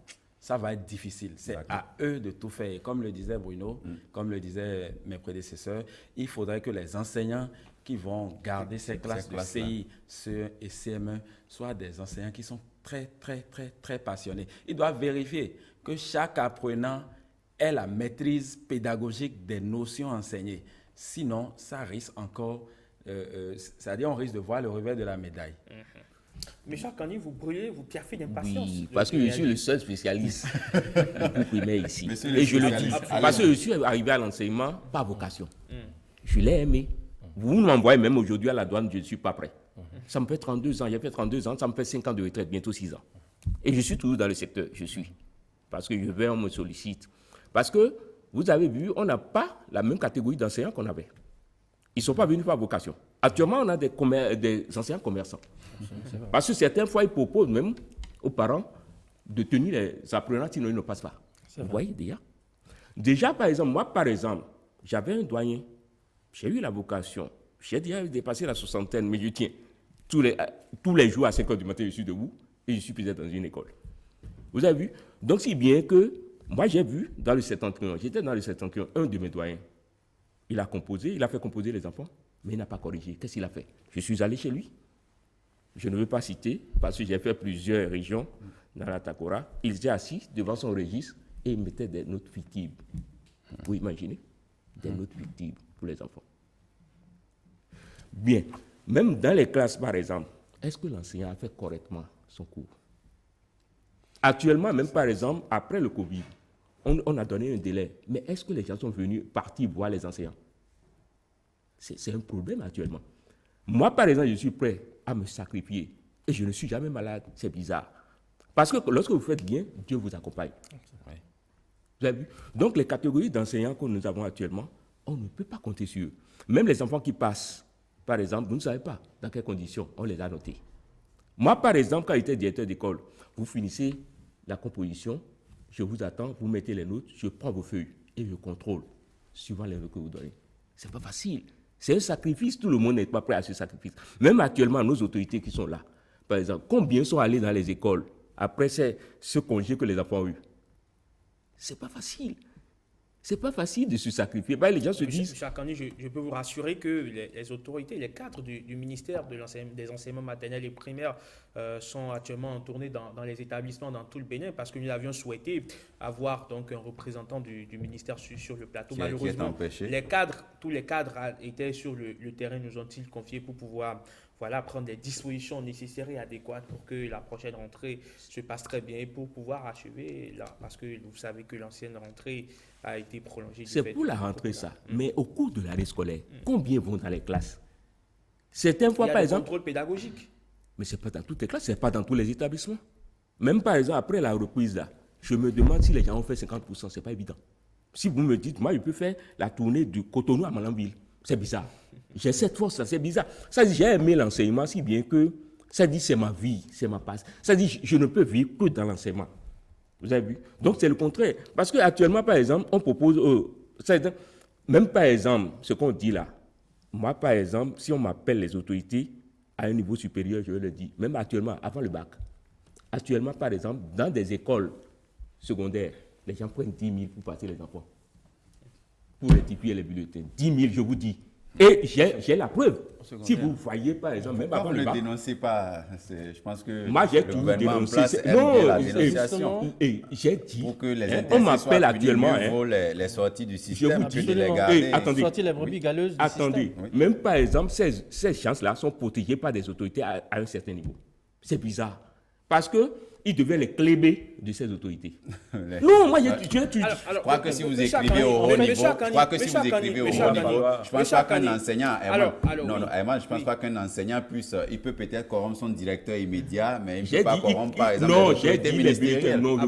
ça va être difficile. C'est à eux de tout faire. Et comme le disait Bruno, comme le disaient mes prédécesseurs, il faudrait que les enseignants qui vont garder ces classes de CI, CE et CM1 soient des enseignants qui sont très, très, très, très passionnés. Ils doivent vérifier que chaque apprenant ait la maîtrise pédagogique des notions enseignées. Sinon, ça risque encore, c'est-à-dire on risque de voir le revers de la médaille. Mais chaque année, vous brûlez, vous piaffez d'impatience. Oui, parce que je suis le seul spécialiste du cours primaire ici. Et je le dis, parce que je suis arrivé à l'enseignement par vocation. Je l'ai aimé. Vous m'envoyez même aujourd'hui à la douane, je ne suis pas prêt. Ça me fait 32 ans, j'ai fait 32 ans, ça me fait 5 ans de retraite, bientôt 6 ans. Et je suis toujours dans le secteur, je suis. Parce que je vais, on me sollicite. Parce que, vous avez vu, on n'a pas la même catégorie d'enseignants qu'on avait. Ils ne sont pas venus par vocation. Actuellement, on a des enseignants commerçants. Parce que certaines fois, ils proposent même aux parents de tenir les apprenants, sinon ils ne passent pas. Vous voyez déjà. Déjà, par exemple, moi, j'avais un doyen. J'ai eu la vocation. J'ai déjà dépassé la soixantaine, mais je tiens. Tous les jours à 5 h du matin, je suis debout et je suis peut-être dans une école. Vous avez vu? Donc, si bien que moi, j'ai vu dans le septentrion, j'étais dans le septentrion, un de mes doyens. Il a fait composer les enfants, mais il n'a pas corrigé. Qu'est-ce qu'il a fait? Je suis allé chez lui. Je ne veux pas citer, parce que j'ai fait plusieurs régions dans la Takora. Il était assis devant son registre et il mettait des notes fictives. Vous imaginez? Des notes fictives pour les enfants. Bien. Même dans les classes, par exemple, est-ce que l'enseignant a fait correctement son cours? Actuellement, même par exemple, après le Covid, on a donné un délai. Mais est-ce que les gens sont venus partir voir les enseignants? C'est un problème actuellement. Moi, par exemple, je suis prêt à me sacrifier. Et je ne suis jamais malade. C'est bizarre. Parce que lorsque vous faites bien, Dieu vous accompagne. Vous avez vu? Donc, les catégories d'enseignants que nous avons actuellement, on ne peut pas compter sur eux. Même les enfants qui passent, par exemple, vous ne savez pas dans quelles conditions on les a notés. Moi, par exemple, quand j'étais directeur d'école, vous finissez la composition, je vous attends, vous mettez les notes, je prends vos feuilles et je contrôle, suivant les notes que vous donnez. C'est pas facile. C'est un sacrifice, tout le monde n'est pas prêt à ce sacrifice. Même actuellement, nos autorités qui sont là, par exemple, combien sont allés dans les écoles après ce congé que les enfants ont eu? C'est pas facile. C'est pas facile de se sacrifier. Ben, les gens se disent... Chaque année, je peux vous rassurer que les autorités, les cadres du ministère des enseignements maternels et primaires sont actuellement en tournée dans les établissements dans tout le Bénin parce que nous avions souhaité avoir donc un représentant du ministère sur le plateau. Malheureusement, tous les cadres étaient sur le terrain, nous ont-ils confié pour pouvoir prendre des dispositions nécessaires et adéquates pour que la prochaine rentrée se passe très bien et pour pouvoir achever, parce que vous savez que l'ancienne rentrée a été prolongée. C'est pour la rentrée, ça. Mais au cours de l'année scolaire, combien vont dans les classes? Certaines fois, par exemple... contrôle pédagogique. Mais ce n'est pas dans toutes les classes, ce n'est pas dans tous les établissements. Même par exemple, après la reprise, là, je me demande si les gens ont fait 50%, ce n'est pas évident. Si vous me dites, moi, je peux faire la tournée du Cotonou à Malanville, c'est bizarre. J'ai cette force-là, c'est bizarre. Ça dit, j'ai aimé l'enseignement si bien que ça dit, c'est ma vie, c'est ma passe. Ça dit, je ne peux vivre que dans l'enseignement. Vous avez vu? Donc, c'est le contraire. Parce qu'actuellement, par exemple, on propose... même par exemple, ce qu'on dit là, moi, par exemple, si on m'appelle les autorités à un niveau supérieur, je le dis, même actuellement, avant le bac, actuellement, par exemple, dans des écoles secondaires, les gens prennent 10 000 pour passer les enfants. pour les tipis et les bulletins. 10 000, je vous dis. Et j'ai la preuve. Si vous voyez, par exemple, même avant le le bac. Ne dénoncez pas. Je pense que moi, j'ai tout dénoncé. Non, la dénonciation. Et j'ai dit. Pour que les on m'appelle actuellement. Les sorties du système. Je vous dis. Les garder. Attendez. Sortir les brebis galeuses du attendez. Système. Même par exemple, ces chances-là sont protégées par des autorités à un certain niveau. C'est bizarre. Parce que ils devaient les cléber de ces autorités. Non, moi, je crois que si vous écrivez au haut niveau, je pense pas qu'un enseignant, je pense pas qu'un enseignant puisse, il peut peut-être corrompre son directeur immédiat, mais il ne peut pas corrompre, par exemple, non, j'ai dit les bulletins, non,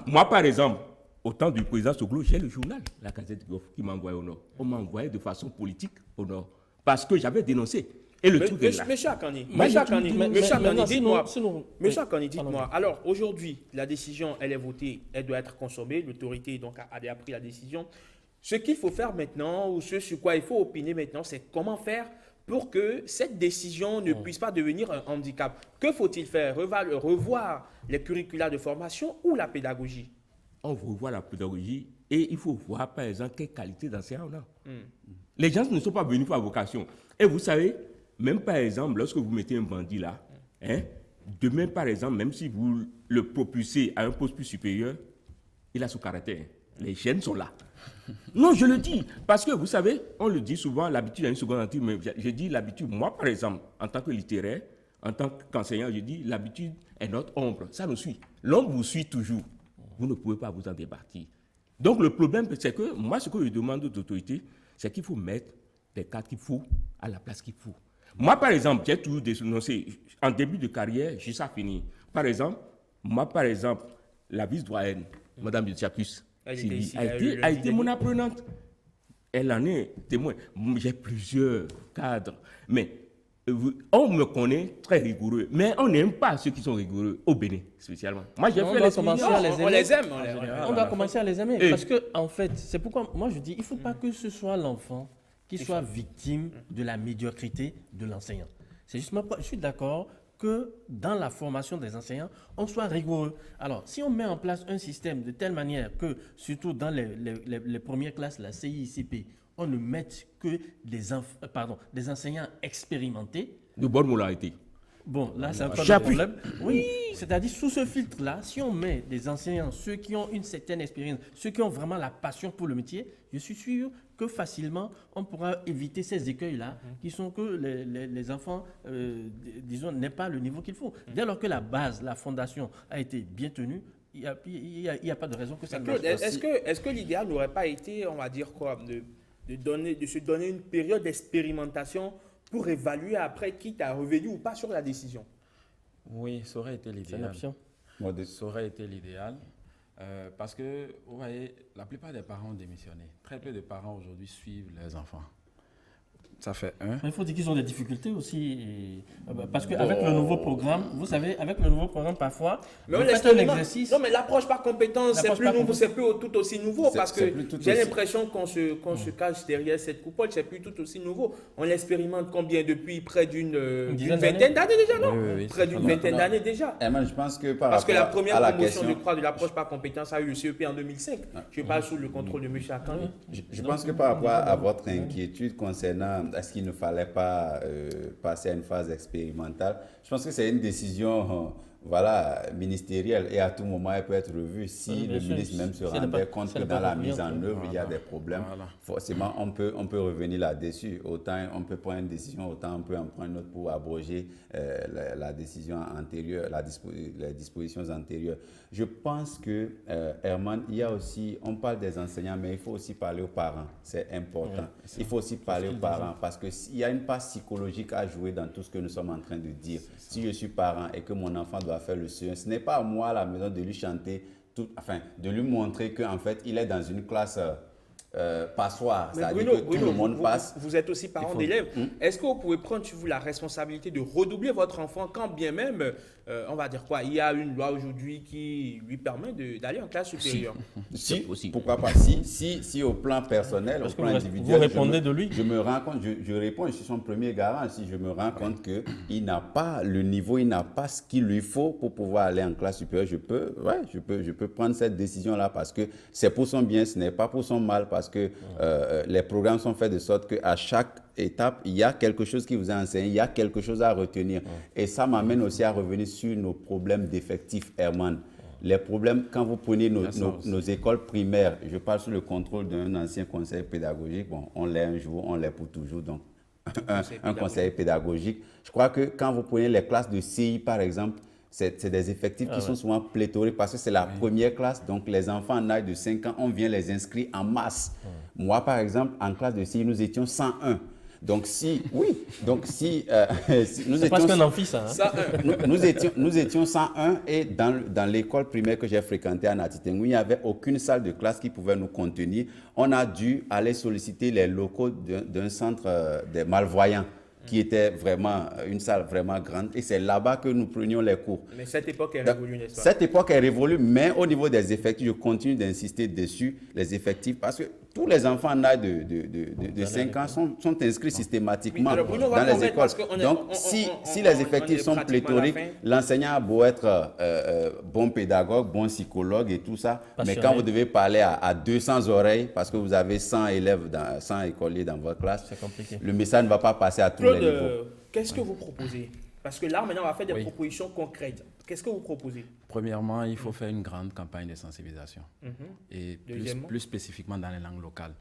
moi, par exemple, au temps du président Soglo, j'ai le journal, la Gazette du Golfe, qui m'a envoyé au Nord. On m'a envoyé de façon politique au Nord, parce que j'avais dénoncé. Et le truc est là. Monsieur Akani, dites-moi. Alors, aujourd'hui, la décision, elle est votée, elle doit être consommée. L'autorité donc a pris la décision. Ce qu'il faut faire maintenant, ou ce sur quoi il faut opiner maintenant, c'est comment faire pour que cette décision ne puisse pas devenir un handicap. Que faut-il faire? Revoir les curricula de formation ou la pédagogie? On revoit la pédagogie et il faut voir, par exemple, quelle qualité d'enseignant on a. Les gens ne sont pas venus par vocation. Et vous savez, même par exemple, lorsque vous mettez un bandit là, demain par exemple, même si vous le propulsez à un poste plus supérieur, il a son caractère. Les gènes sont là. Non, je le dis, parce que vous savez, on le dit souvent, l'habitude a une seconde nature, mais je dis l'habitude, moi par exemple, en tant que littéraire, en tant qu'enseignant, je dis l'habitude est notre ombre, ça nous suit. L'ombre vous suit toujours. Vous ne pouvez pas vous en départir. Donc le problème, c'est que moi, ce que je demande aux autorités, c'est qu'il faut mettre les cadres qu'il faut à la place qu'il faut. Moi, par exemple, j'ai toujours dénoncé, en début de carrière, jusqu'à finir. Par exemple, la vice-doyenne, Mme Yotchapus, a été mon apprenante. Elle en est témoin. J'ai plusieurs cadres, mais on me connaît très rigoureux, mais on n'aime pas ceux qui sont rigoureux, au Bénin, spécialement. Moi, j'ai fait les commencer à les aimer. On les aime. On doit commencer à les aimer. Parce que, en fait, c'est pourquoi moi je dis, il ne faut pas que ce soit l'enfant qui soit victime de la médiocrité de l'enseignant. C'est justement, je suis d'accord que dans la formation des enseignants, on soit rigoureux. Alors, si on met en place un système de telle manière que, surtout dans les premières classes, la CICP, on ne mette que des enseignants expérimentés. De bonne moralité. Bon, là, c'est encore un problème. Oui, c'est-à-dire, sous ce filtre-là, si on met des enseignants, ceux qui ont une certaine expérience, ceux qui ont vraiment la passion pour le métier, je suis sûr que facilement, on pourra éviter ces écueils-là, qui sont que les enfants, disons, n'aient pas le niveau qu'il faut. Dès lors que la base, la fondation a été bien tenue, il n'y a pas de raison que ça ne marche pas. Est-ce que l'idéal n'aurait pas été, on va dire quoi, de se donner une période d'expérimentation pour évaluer après quitte à revenir ou pas sur la décision? Oui, ça aurait été l'idéal. C'est une option. Ça aurait été l'idéal. Parce que, vous voyez, la plupart des parents ont démissionné. Très peu de parents aujourd'hui suivent leurs enfants. Ça fait un. Mais il faut dire qu'ils ont des difficultés aussi. Parce qu'avec le nouveau programme, vous savez, avec le nouveau programme, parfois, mais vous faites un exercice. Non, mais l'approche par compétence, c'est plus tout aussi nouveau. Parce que j'ai l'impression qu'on se cache derrière cette coupole, c'est plus tout aussi nouveau. On l'expérimente combien? Depuis près d'une vingtaine d'années déjà, non? Oui, près d'une vingtaine d'années déjà. Je pense que parce que la première promotion, je crois, de l'approche par compétence a eu le CEP en 2005. Je parle sous le contrôle de M. Akani. Je pense que par rapport à votre inquiétude concernant est-ce qu'il ne fallait pas passer à une phase expérimentale, je pense que c'est une décision ministérielle et à tout moment elle peut être revue si le ministre même se rendait compte que dans la mise en œuvre il y a des problèmes. Forcément on peut revenir là-dessus. Autant on peut prendre une décision, autant on peut en prendre une autre pour abroger la décision antérieure, les dispositions antérieures. Je pense que Herman, il y a aussi, on parle des enseignants, mais il faut aussi parler aux parents. C'est important. Il faut aussi parler aux parents parce qu'il y a une part psychologique à jouer dans tout ce que nous sommes en train de dire. Si je suis parent et que mon enfant doit faire le CE1, ce n'est pas à moi à la maison de lui chanter, de lui montrer qu'en fait, il est dans une classe passoire. C'est-à-dire que tout le monde passe. Vous êtes aussi parent d'élèves. Est-ce que vous pouvez prendre sur vous la responsabilité de redoubler votre enfant quand bien même, on va dire quoi, il y a une loi aujourd'hui qui lui permet d'aller en classe supérieure? Si, pourquoi pas? Si au plan personnel, au plan individuel, vous répondez de lui. Je me rends compte, je réponds, je suis son premier garant. Si je me rends compte qu'il n'a pas le niveau, il n'a pas ce qu'il lui faut pour pouvoir aller en classe supérieure, je peux prendre cette décision-là parce que c'est pour son bien, ce n'est pas pour son mal. parce que les programmes sont faits de sorte qu'à chaque étape, il y a quelque chose qui vous est enseigné, il y a quelque chose à retenir. Et ça m'amène aussi à revenir sur nos problèmes d'effectifs, Herman. Les problèmes, quand vous prenez nos écoles primaires, je parle sous le contrôle d'un ancien conseiller pédagogique, bon, on l'est un jour, on l'est pour toujours, donc un conseiller pédagogique. Je crois que quand vous prenez les classes de CI, par exemple, c'est des effectifs qui sont souvent pléthoriques parce que c'est la première classe, donc les enfants en âge de 5 ans, on vient les inscrire en masse. Moi, par exemple, en classe de CI, nous étions 101. Donc si nous étions presque un amphi, ça. Nous étions 101 et dans l'école primaire que j'ai fréquentée à Natitengou, il n'y avait aucune salle de classe qui pouvait nous contenir. On a dû aller solliciter les locaux d'un centre des malvoyants qui était vraiment une salle vraiment grande et c'est là-bas que nous prenions les cours. Mais cette époque est révolue, n'est-ce pas? Cette époque est révolue, mais au niveau des effectifs, je continue d'insister dessus, les effectifs, parce que tous les enfants en âge de 5 ans sont inscrits systématiquement dans les écoles. Donc, si les effectifs sont pléthoriques, l'enseignant a beau être bon pédagogue, bon psychologue et tout ça, mais quand vous devez parler à 200 oreilles, parce que vous avez 100 élèves, 100 écoliers dans votre classe, le message ne va pas passer à tous les niveaux. Qu'est-ce que vous proposez? Parce que là, maintenant, on va faire des propositions concrètes. Qu'est-ce que vous proposez? Premièrement, il faut faire une grande campagne de sensibilisation. Et plus spécifiquement dans les langues locales,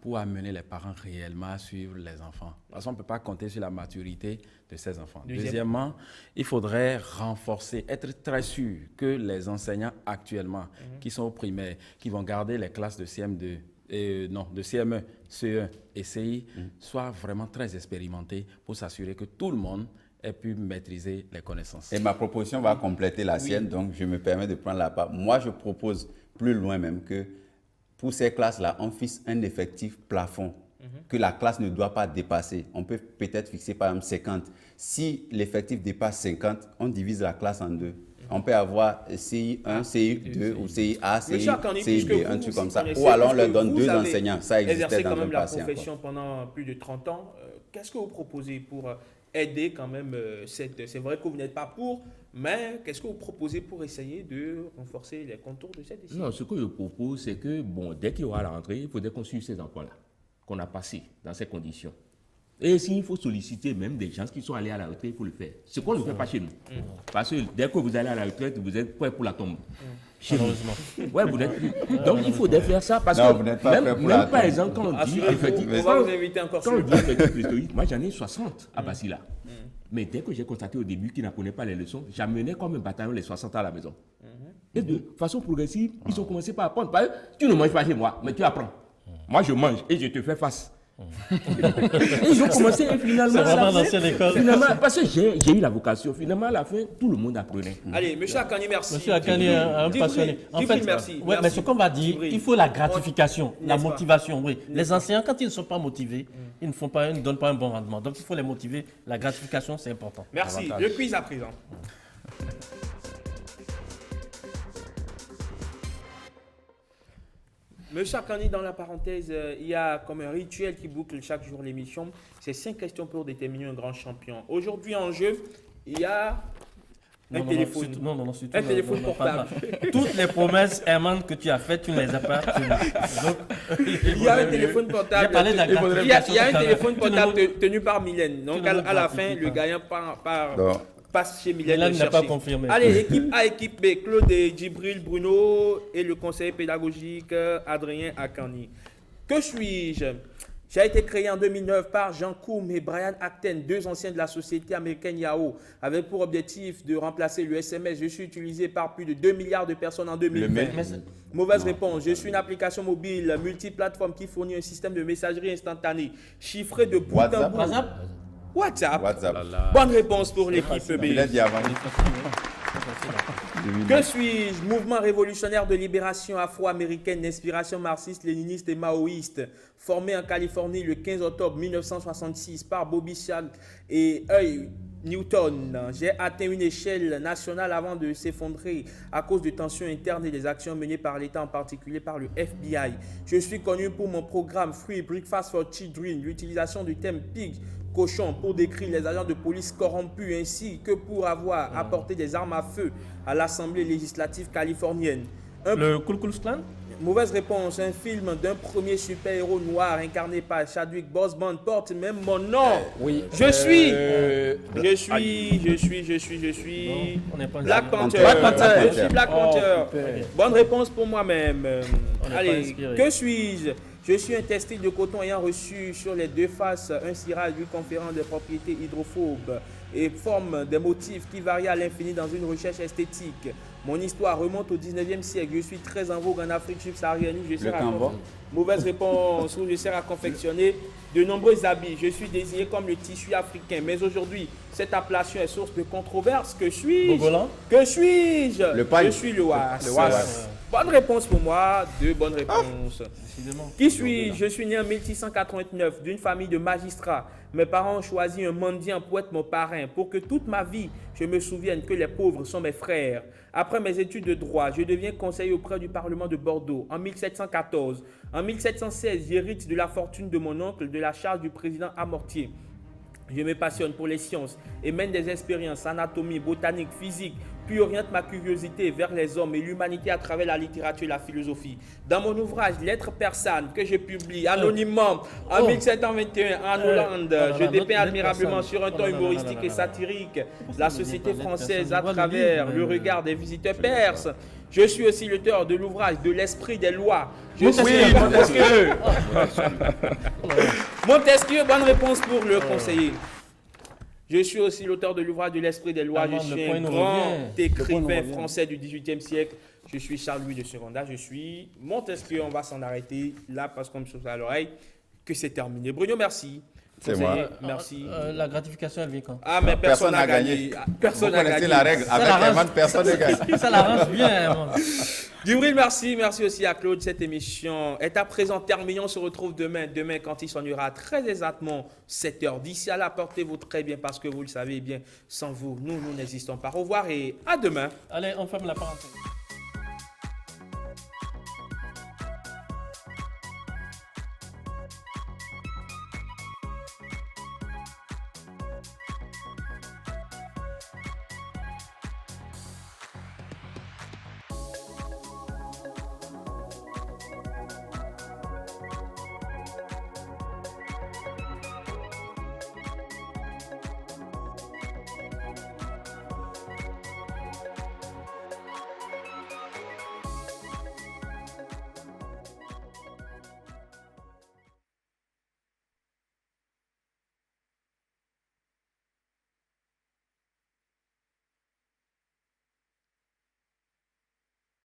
pour amener les parents réellement à suivre les enfants. Parce qu'on ne peut pas compter sur la maturité de ces enfants. Deuxièmement, il faudrait renforcer, être très sûr que les enseignants actuellement, qui sont au primaire, qui vont garder les classes de CM2, de CM1, CE1 et CI, soient vraiment très expérimentés pour s'assurer que tout le monde ait pu maîtriser les connaissances. Et ma proposition va compléter la sienne, donc je me permets de prendre la part. Moi, je propose plus loin même que pour ces classes-là, on fixe un effectif plafond que la classe ne doit pas dépasser. On peut peut-être fixer par exemple 50. Si l'effectif dépasse 50, on divise la classe en deux. On peut avoir CI1, CI2 ou CIA, CI2, un truc comme ça. Ou alors on leur donne 2 enseignants. Ça existait dans le passé. La profession pendant plus de 30 ans. Qu'est-ce que vous proposez pour aider quand même c'est vrai que vous n'êtes pas pour, mais qu'est-ce que vous proposez pour essayer de renforcer les contours de cette décision? Non, ce que je propose, c'est que dès qu'il y aura la rentrée, il faudrait qu'on suive ces enfants-là, qu'on a passés dans ces conditions. Et s'il faut solliciter même des gens qui sont allés à la retraite, il faut le faire. Ce qu'on ne fait pas chez nous. Parce que dès que vous allez à la retraite, vous êtes prêt pour la tombe. Chez nous. Ouais, vous n'êtes plus. Donc il faudrait faire ça parce que même par exemple, quand on dit effectivement, moi j'en ai 60 à Basila. Mais dès que j'ai constaté au début qu'ils n'apprenaient pas les leçons, j'amenais comme un bataillon les 60 à la maison. Et de façon progressive, ils ont commencé par apprendre. Tu ne manges pas chez moi, mais tu apprends. Moi je mange et je te fais face. Ils ont commencé et finalement, parce que j'ai eu la vocation, finalement à la fin, tout le monde apprenait. Allez, M. Akani, merci. M. Akani, un passionné. En fait, merci. Ouais, mais ce qu'on va dire, il faut la gratification, la motivation. Oui. Les enseignants, quand ils ne sont pas motivés, ils ne donnent pas un bon rendement. Donc il faut les motiver. La gratification, c'est important. Merci. Le quiz à présent. Monsieur Akani, dans la parenthèse, il y a comme un rituel qui boucle chaque jour l'émission. C'est 5 questions pour déterminer un grand champion. Aujourd'hui en jeu, il y a un téléphone. Un téléphone portable. Toutes les promesses, Herman, que tu as faites, tu ne les as pas tenues. Il y a un téléphone portable. Il y a un téléphone portable tenu par Mylène. Donc à la fin, le gagnant passe chez Mylène. N'a pas confirmé. Allez, équipe A, équipe B, Claude et Djibril Bruno et le conseiller pédagogique Adrien Akani. Que suis-je? J'ai été créé en 2009 par Jean Koum et Brian Acton, 2 anciens de la société américaine Yahoo, avec pour objectif de remplacer le SMS. Je suis utilisé par plus de 2 milliards de personnes en 2020. Mauvaise réponse. Je suis une application mobile multiplateforme qui fournit un système de messagerie instantanée, chiffré de bout en bout. WhatsApp. Bonne réponse pour l'équipe B. Que suis-je? Mouvement révolutionnaire de libération afro-américaine d'inspiration marxiste, léniniste et maoïste, formé en Californie le 15 octobre 1966 par Bobby Seale et Huey Newton. J'ai atteint une échelle nationale avant de s'effondrer à cause de tensions internes et des actions menées par l'État, en particulier par le FBI. Je suis connu pour mon programme Free Breakfast for Children, l'utilisation du thème Pig, cochon, pour décrire les agents de police corrompus, ainsi que pour avoir apporté des armes à feu à l'Assemblée législative californienne. Le Ku Klux Klan? Mauvaise réponse. Un film d'un premier super-héros noir incarné par Chadwick Boseman porte même mon nom. Oui. Je suis Black Panther. Je suis Black Panther. Bonne réponse pour moi-même. Allez, que suis-je? Je suis un textile de coton ayant reçu sur les deux faces un cirage lui conférant des propriétés hydrophobes et forme des motifs qui varient à l'infini dans une recherche esthétique. Mon histoire remonte au 19e siècle. Je suis très en vogue en Afrique subsaharienne. Mauvaise réponse. Où je sers à confectionner de nombreux habits. Je suis désigné comme le tissu africain. Mais aujourd'hui, cette appellation est source de controverse. Que suis-je? Que suis-je? Je suis le WAS. Bonne réponse pour moi. 2 bonnes réponses. Qui suis-je? Je suis né en 1689 d'une famille de magistrats. Mes parents ont choisi un mendiant pour être mon parrain, pour que toute ma vie, je me souvienne que les pauvres sont mes frères. Après mes études de droit, je deviens conseiller auprès du Parlement de Bordeaux en 1714. En 1716, j'hérite de la fortune de mon oncle de la charge du président Amortier. Je me passionne pour les sciences et mène des expériences anatomie, botanique, physique, puis oriente ma curiosité vers les hommes et l'humanité à travers la littérature et la philosophie. Dans mon ouvrage Lettres persanes que je publie anonymement en 1721 en Hollande, je dépeins admirablement sur un ton humoristique et satirique la société française à travers le regard des visiteurs perses. Je suis aussi l'auteur de l'ouvrage De l'esprit des lois. Montesquieu. Montesquieu, bonne réponse pour le conseiller. Je suis aussi l'auteur de l'ouvrage De l'esprit des lois. Je suis un grand écrivain français du XVIIIe siècle. Je suis Charles-Louis de Secondat. Je suis Montesquieu. On va s'en arrêter là parce qu'on me souffle à l'oreille que c'est terminé. Bruno, merci. C'est moi. Merci. La gratification, elle vient quand? Ah, mais personne n'a gagné. Personne n'a gagné. La règle. Avec Eman, personne ne gagne. Ça l'arrange bien. Djibril, merci. Merci aussi à Claude. Cette émission est à présent terminée. On se retrouve demain. Demain, quand il sonnera très exactement 7h. D'ici à là, portez-vous très bien parce que vous le savez bien, sans vous, nous n'existons pas. Au revoir et à demain. Allez, on ferme la parenthèse.